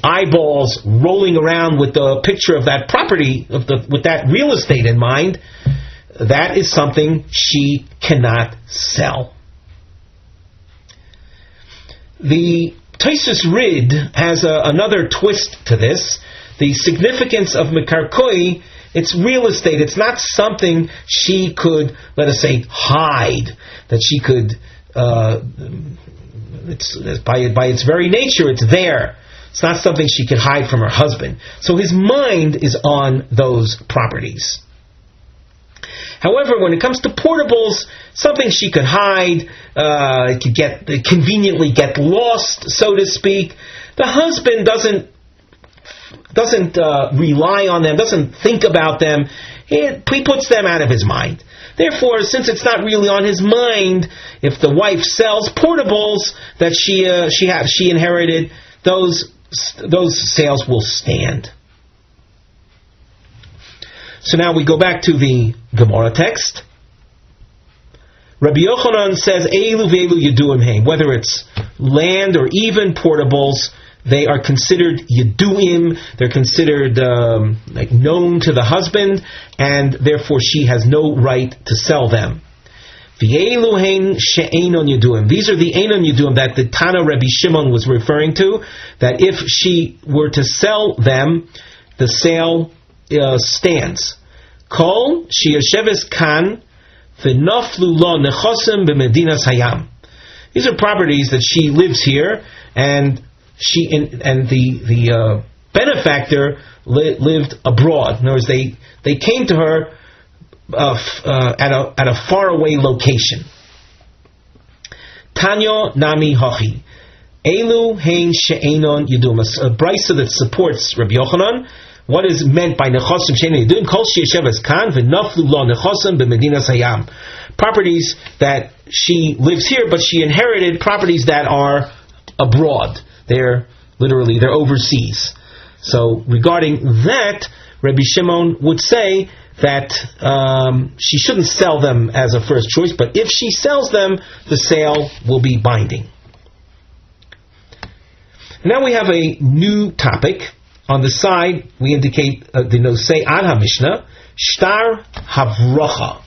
eyeballs rolling around with the picture of that property, with that real estate in mind, that is something she cannot sell. The Tosfos Rid has another twist to this. The significance of mekarkoi, it's real estate. It's not something she could, let us say, hide. That she could, by its very nature, it's there. It's not something she could hide from her husband. So his mind is on those properties. However, when it comes to portables, something she could hide, it could conveniently get lost, so to speak. The husband doesn't rely on them, doesn't think about them. He puts them out of his mind. Therefore, since it's not really on his mind, if the wife sells portables that she inherited, those sales will stand. So now we go back to the Gemara text. Rabbi Yochanan says, Eilu ve'elu yeduim heim. Whether it's land or even portables, they are considered yeduim. They're considered known to the husband, and therefore she has no right to sell them. Ve'elu hein she'enon yeduim. These are the einon yeduim that the Tana Rabbi Shimon was referring to. That if she were to sell them, the sale stands. Kol sheyesheves kan v'naflu lo nechosim b'medinas hayam. These are properties that she lives here, and the benefactor lived abroad. In other words, they came to her at a faraway location. Tanyo nami hachi. Elu hein she'enon yedum. A brisa that supports Rabbi Yochanan. What is meant by nechosim she'enon yedum? Kol she'yesheves kan v'naflu lo nechosim b'medinas hayam. Properties that she lives here, but she inherited properties that are abroad. They're overseas. So regarding that, Rabbi Shimon would say that she shouldn't sell them as a first choice, but if she sells them, the sale will be binding. Now we have a new topic. On the side, we indicate the nosei ad ha-mishnah, shtar havrocha.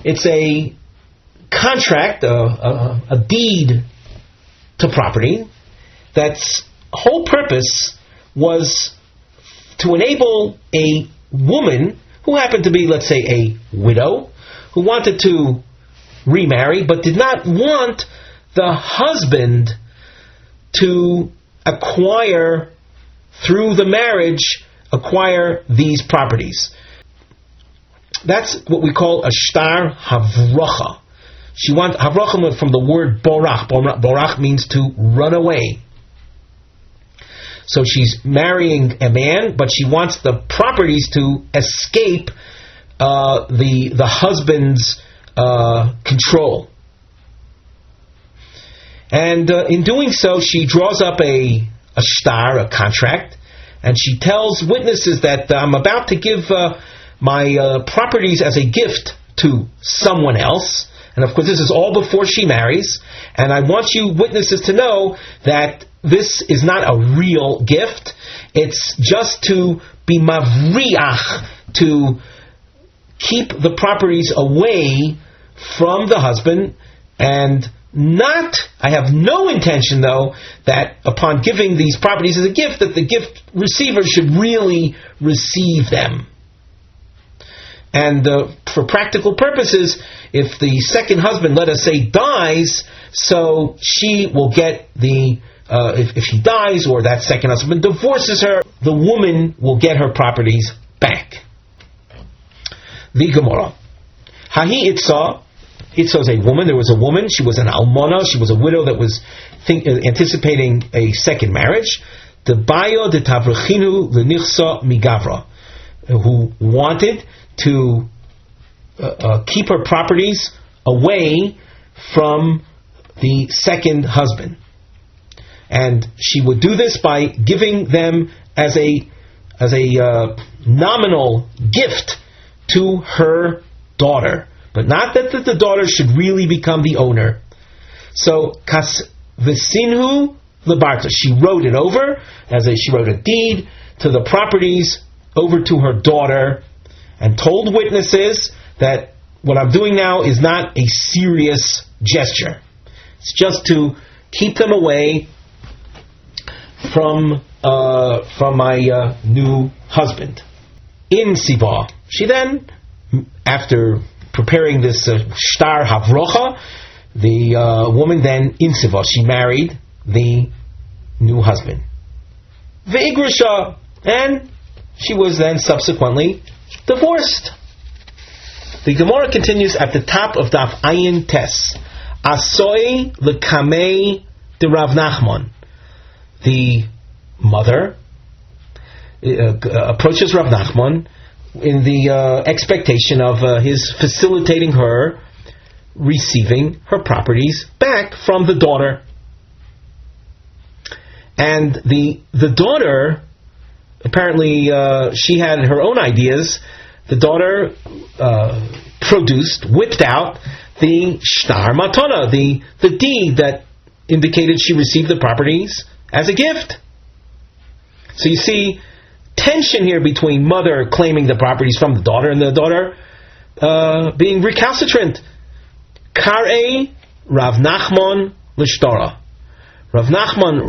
It's a contract, a deed to property, that's whole purpose was to enable a woman who happened to be, let's say, a widow, who wanted to remarry, but did not want the husband to acquire, through the marriage, these properties. That's what we call a shtar havrocha. She wants havrocha from the word borach. Borach means to run away. So she's marrying a man, but she wants the properties to escape the husband's control. And in doing so, she draws up a shtar, a contract, and she tells witnesses that I'm about to give my properties as a gift to someone else. And of course, this is all before she marries. And I want you witnesses to know that this is not a real gift. It's just to be mavriach, to keep the properties away from the husband, and I have no intention, though, that upon giving these properties as a gift, that the gift receiver should really receive them. And for practical purposes, if the second husband, let us say, dies, so she will get if he dies or that second husband divorces her, the woman will get her properties back. The Gemara. Hahi Itzah. Itzah is a woman. There was a woman. She was an almana. She was a widow that was anticipating a second marriage. The bayo de tavrachinu lenichsa migavra, who wanted to keep her properties away from the second husband. And she would do this by giving them as a nominal gift to her daughter, but not that the daughter should really become the owner. So kas v'sinhu lebarta, she wrote it over she wrote a deed to the properties over to her daughter, and told witnesses that what I'm doing now is not a serious gesture. It's just to keep them away from my new husband. In Siva, she then, after preparing this shtar havrocha, the woman then in Siva, she married the new husband. Ve'igrisha, and she was then subsequently divorced. The Gemara continues at the top of Daf Ayin Tes. Asoi lekamei de Rav Nachman. The mother approaches Rav Nachman in the expectation of his facilitating her receiving her properties back from the daughter. And the daughter, apparently she had her own ideas. The daughter whipped out the shtar matana, the deed that indicated she received the properties as a gift. So you see tension here between mother claiming the properties from the daughter and the daughter being recalcitrant. Kar'ei Rav Nachman l'shtara. Rav Nachman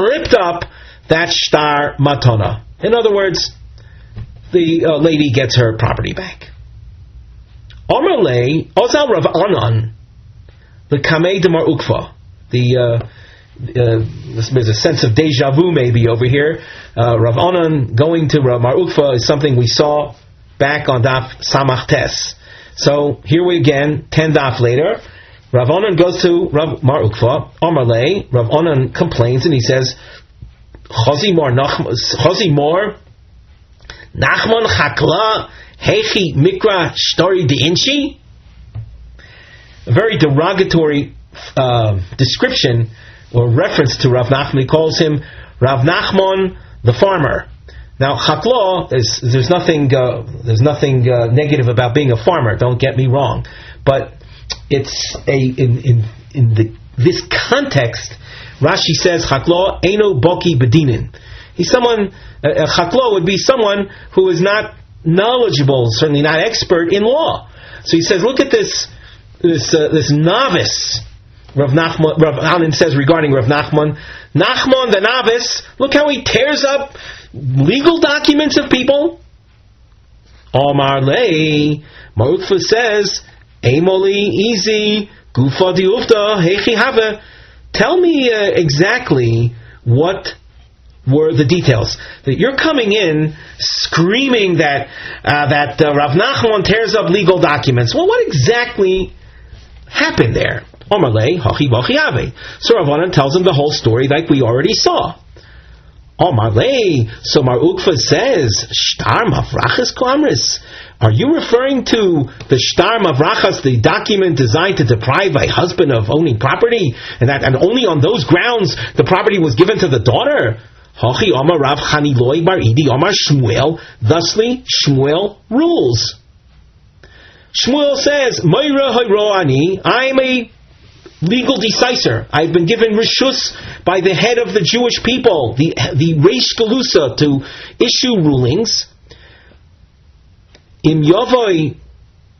ripped up that shtar matana. In other words, the lady gets her property back. Omerle Ozal Rav Anan the Kamei Demar Ukva. There's a sense of deja vu maybe over here. Rav Anan going to Rav Mar Ukva is something we saw back on Daf Samach Tes. So here we again, 10 Daf later, Rav Anan goes to Rav Mar Ukva. Omerle, Rav Anan complains and he says, Chazi mor Nachman Chakla Hechi Mikra Shtori Deinchi. A very derogatory description or reference to Rav Nachman. He calls him Rav Nachman the farmer. Now, Chakla, there's nothing negative about being a farmer. Don't get me wrong, but it's in this context. Rashi says Chakla Eino Boki Bedinin. He's someone. Chakla would be someone who is not knowledgeable, certainly not expert in law. So he says, look at this novice. Rav Anan says regarding Rav Nachman the novice, look how he tears up legal documents of people. Omar Lei, Marukfa says, Amoli, easy, Gufa diufta, Hechi have. Tell me exactly what were the details. That you're coming in screaming that Rav Nachman tears up legal documents. Well, what exactly happened there? Omerle, hachi bachi ave. So Rav Anan tells him the whole story like we already saw. Omerle, so Mar Ukva says, Shtar Mavrachas Klamris. Are you referring to the Shtar Mavrachas, the document designed to deprive a husband of owning property, and only on those grounds the property was given to the daughter? Hachi Omar Rav Chaniloi Bar Idi Omar Shmuel. Thusly, Shmuel rules. Shmuel says, Moira Hayroani, I am a legal decisor. I've been given rishus by the head of the Jewish people, the Reish Galusa, to issue rulings. Im Yovoi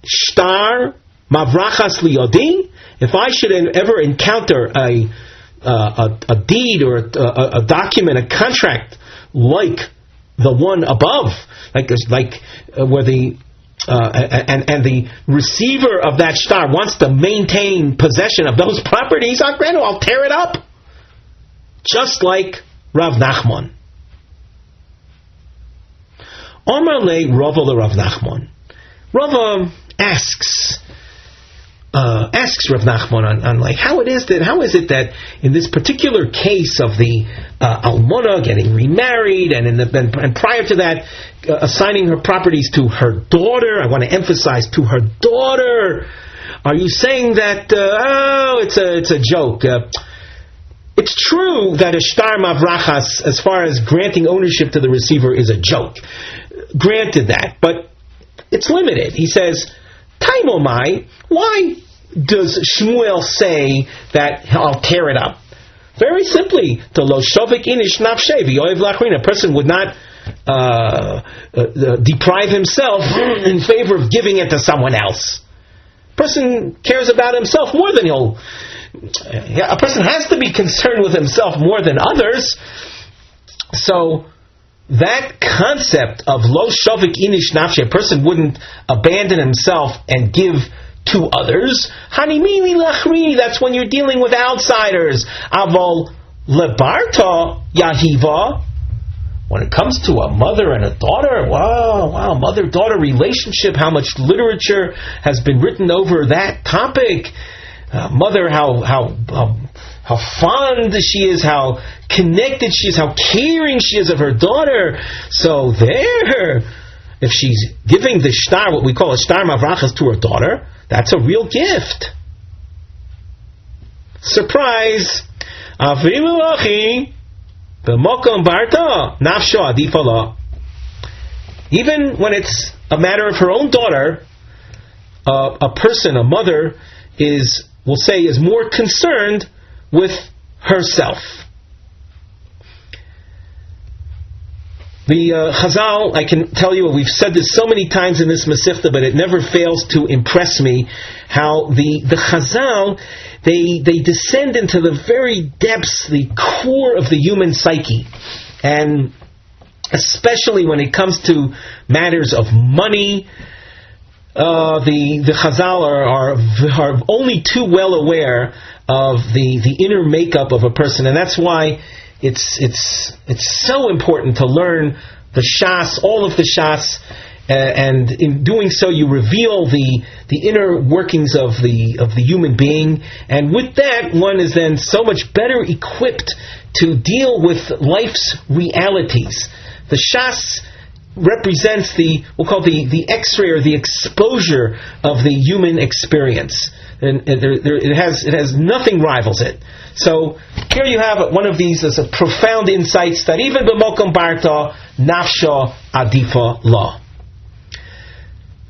Shtar Mavrachas Liodi. If I should ever encounter a deed or a document, a contract like the one above, like where the and the receiver of that shtar wants to maintain possession of those properties, I'll tear it up. Just like Rav Nachman. Omar le Rava le Rav Nachman. Rava asks Rav Nachman on like how is it that in this particular case of the almona getting remarried and prior to that assigning her properties to her daughter, I want to emphasize to her daughter, are you saying that it's a joke? It's true that a shtar mavrachas, as far as granting ownership to the receiver, is a joke. Granted that, but it's limited. He says, Taimomai, why does Shmuel say that I'll tear it up? Very simply, the lo shovik inish nafshe v'yoev lachrin. A person would not deprive himself in favor of giving it to someone else. A person cares about himself more than a person has to be concerned with himself more than others. So that concept of lo shovik inish nafshe, a person wouldn't abandon himself and give to others. Hanimini lachri, that's when you're dealing with outsiders. Aval lebarta yahiva, when it comes to a mother and a daughter, wow, mother-daughter relationship, how much literature has been written over that topic. Mother, how fond she is, how connected she is, how caring she is of her daughter. So there, if she's giving the shtar, what we call a shtar mavrachas, to her daughter, that's a real gift. Surprise! Even when it's a matter of her own daughter, a person, a mother, we'll say, is more concerned with herself. The Chazal, I can tell you, we've said this so many times in this Masechta, but it never fails to impress me how the Chazal, they descend into the very depths, the core of the human psyche. And especially when it comes to matters of money, the Chazal are only too well aware of the inner makeup of a person, and that's why it's so important to learn the Shas, all of the Shas, and in doing so you reveal the inner workings of the human being, and with that one is then so much better equipped to deal with life's realities. The Shas represents we'll call the X-ray or the exposure of the human experience, and it has nothing rivals it. So here you have one of these as a profound insights that even b'mokom barta nafsha adifa la.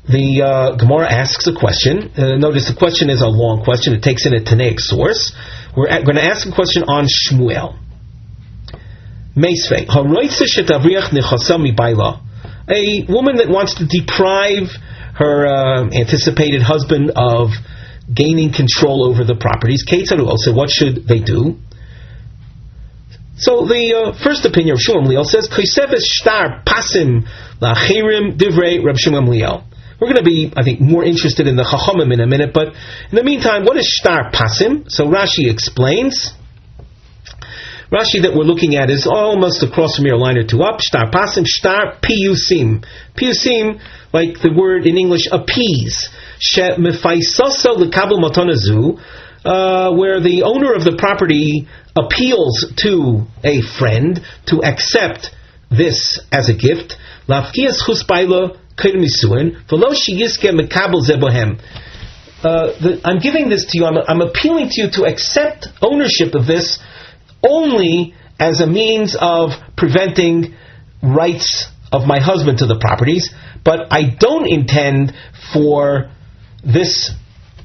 The Gemara asks a question. Notice the question is a long question. It takes in a Tanaic source. We're going to ask a question on Shmuel. Meisvei haroitze shetavriach nechasa mibayla. A woman that wants to deprive her anticipated husband of gaining control over the properties. So what should they do? So the first opinion of Shmuel Gamliel says, Keseves shtar pasim lachirim divrei Reb Shmuel Gamliel. We're going to be, I think, more interested in the Chachamim in a minute, but in the meantime, what is shtar pasim? So Rashi explains. Rashi that we're looking at is almost across from here, a line or two up. Shtar pasim, shtar piyusim. Piyusim, like the word in English, appease. She mefaisoso lekabel matonazu, where the owner of the property appeals to a friend to accept this as a gift. Lafkias chuspaila kedmisuin v'lo sheyiske mekabel zebohem. I'm giving this to you. I'm appealing to you to accept ownership of this only as a means of preventing rights of my husband to the properties, but I don't intend for this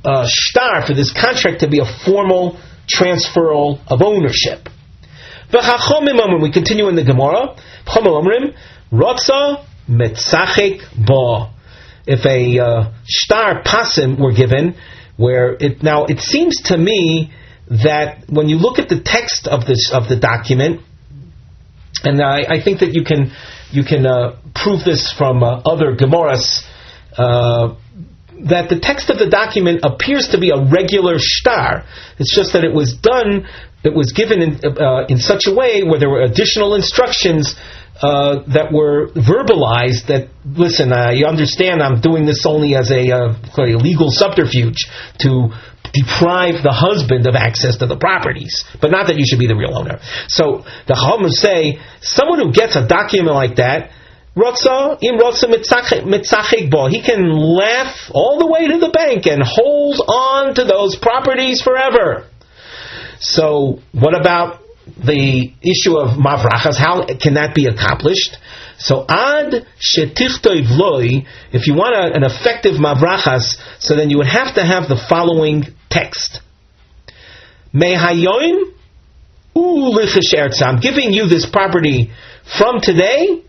shtar, for this contract to be a formal transferal of ownership. We continue in the Gemara. Rotza metzachek ba. If a shtar pasim were given, where it seems to me that when you look at the text of the document, and I think that you can prove this from other Gemaras, that the text of the document appears to be a regular shtar. It's just that it was given in such a way where there were additional instructions that were verbalized that, listen, you understand I'm doing this only as a legal subterfuge to deprive the husband of access to the properties, but not that you should be the real owner. So the Chachamim say, someone who gets a document like that, he can laugh all the way to the bank and hold on to those properties forever. So what about the issue of mavrachas? How can that be accomplished? So ad shetichtov loy, if you want an effective mavrachas, so then you would have to have the following text. Mehayoim u'lichish eretza. I'm giving you this property from today,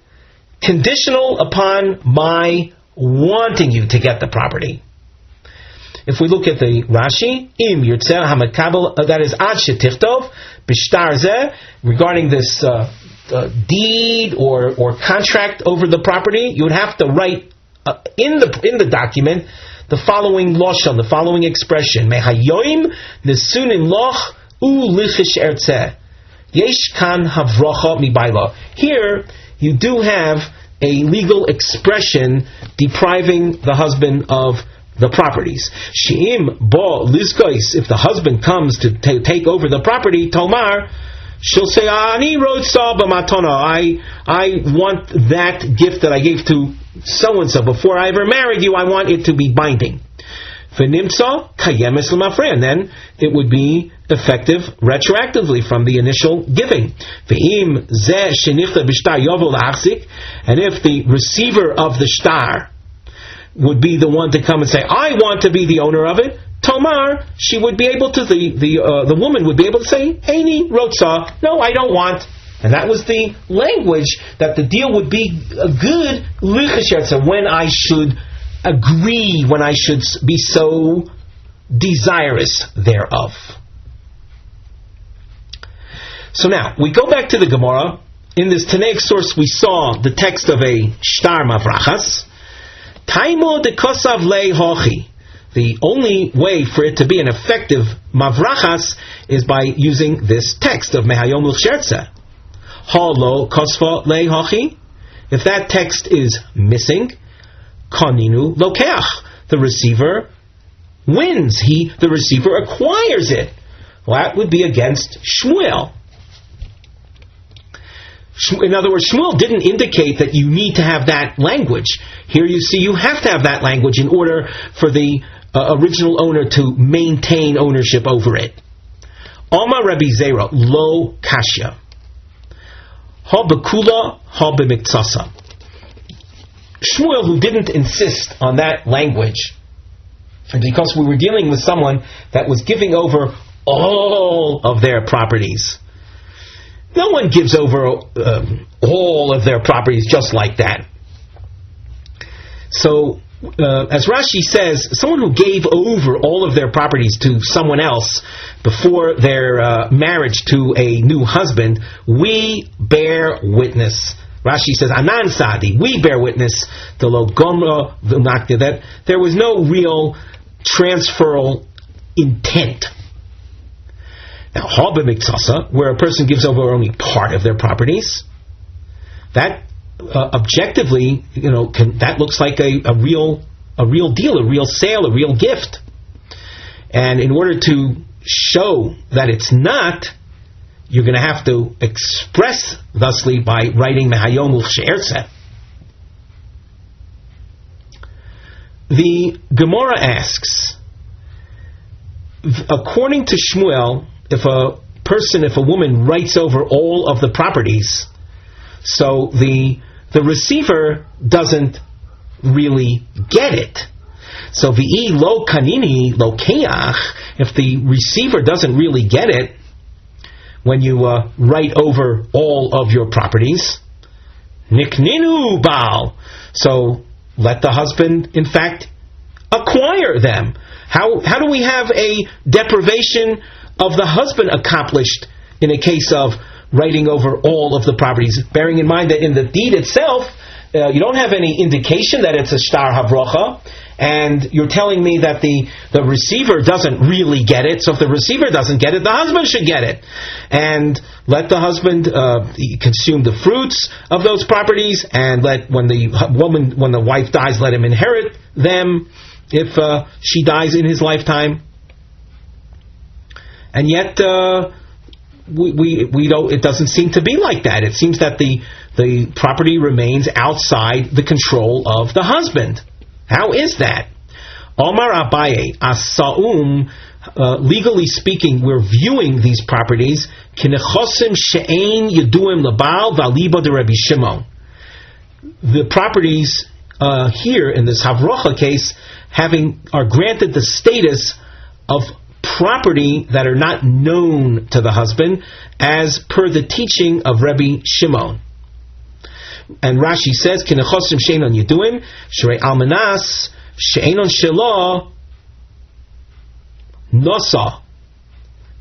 conditional upon my wanting you to get the property. If we look at the Rashi, im yirtzeh hamakabel, that is ad shetichtov b'shtar zeh, regarding this deed or contract over the property, you would have to write in the document the following lashon, the following expression: Mehayoim nesunin loch u'lichish eretze. Yesh kan havracha mibayla. Here you do have a legal expression depriving the husband of the properties. She'im bo lizkois, if the husband comes to take over the property, tomar she'll say, Ani rotsa b'matona. I want that gift that I gave to so-and-so before I ever married you. I want it to be binding. V'nimtza kayemes l'mafrei. And then it would be effective retroactively from the initial giving. V'im zeh shenichta b'shtar yovel l'achzik. And if the receiver of the shtar would be the one to come and say, I want to be the owner of it, Tomar, she would be able to, the woman would be able to say, Eini rotza, no, I don't want. And that was the language that the deal would be a good lichashetza, when I should agree, when I should be so desirous thereof. So now, we go back to the Gemara. In this Tanaic source, we saw the text of a shtar mavrachas. Taimo de kosav lei hochi. The only way for it to be an effective mavrachas is by using this text of mehayom l'shertza. Ha lo kosva lei hochi. If that text is missing, koninu lokeach. The receiver wins. The receiver acquires it. Well, that would be against Shmuel. In other words, Shmuel didn't indicate that you need to have that language. Here you see you have to have that language in order for the original owner to maintain ownership over it. Oma Rabbi Zera, lo kashya. Ha bekula, ha b'miktsasa. Shmuel, who didn't insist on that language, and because we were dealing with someone that was giving over all of their properties. No one gives over all of their properties just like that. So, as Rashi says, someone who gave over all of their properties to someone else before their marriage to a new husband, we bear witness. Rashi says, Anan Sadi, we bear witness, the lo gomra v'nakta, that there was no real transferal intent. Now, ha b'miktsasa, where a person gives over only part of their properties, that objectively, that looks like a real deal, a real sale, a real gift. And in order to show that it's not, you're going to have to express thusly by writing mehayom l'she'ertzeh. The Gemara asks, according to Shmuel, if a woman writes over all of the properties, so the receiver doesn't really get it. So v'i lo kanini lo keach, if the receiver doesn't really get it, when you write over all of your properties, nikninu baal, so let the husband, in fact, acquire them. How do we have a deprivation of the husband accomplished in a case of writing over all of the properties? Bearing in mind that in the deed itself, you don't have any indication that it's a shtar havrocha, and you're telling me that the receiver doesn't really get it. So if the receiver doesn't get it, the husband should get it, and let the husband consume the fruits of those properties, and when the wife dies, let him inherit them if she dies in his lifetime. And yet, we don't. It doesn't seem to be like that. It seems that the property remains outside the control of the husband. How is that? Omar Abaye, as-sa'um, legally speaking, we're viewing these properties kinechosim she'ein yeduim lebal v'aliba de Rabbi Shimon. The properties here in this havrocha case are granted the status of property that are not known to the husband, as per the teaching of Rabbi Shimon. And Rashi says, "Kinechosim she'enon yeduim, shrei almanas she'enon shelo nosa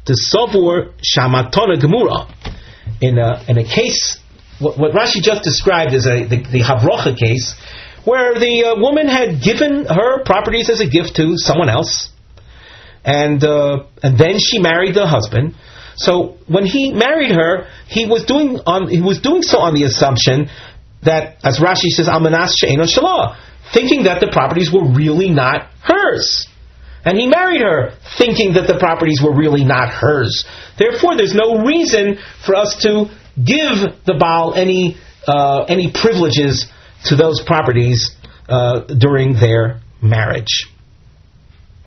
desavur shamatona gemura." In a case, what Rashi just described is the havrocha case, where the woman had given her properties as a gift to someone else, and then she married the husband. So when he married her, he was doing so on the assumption that, as Rashi says, almanas she'enon shelo, thinking that the properties were really not hers. And he married her thinking that the properties were really not hers. Therefore, there's no reason for us to give the Baal any privileges to those properties during their marriage.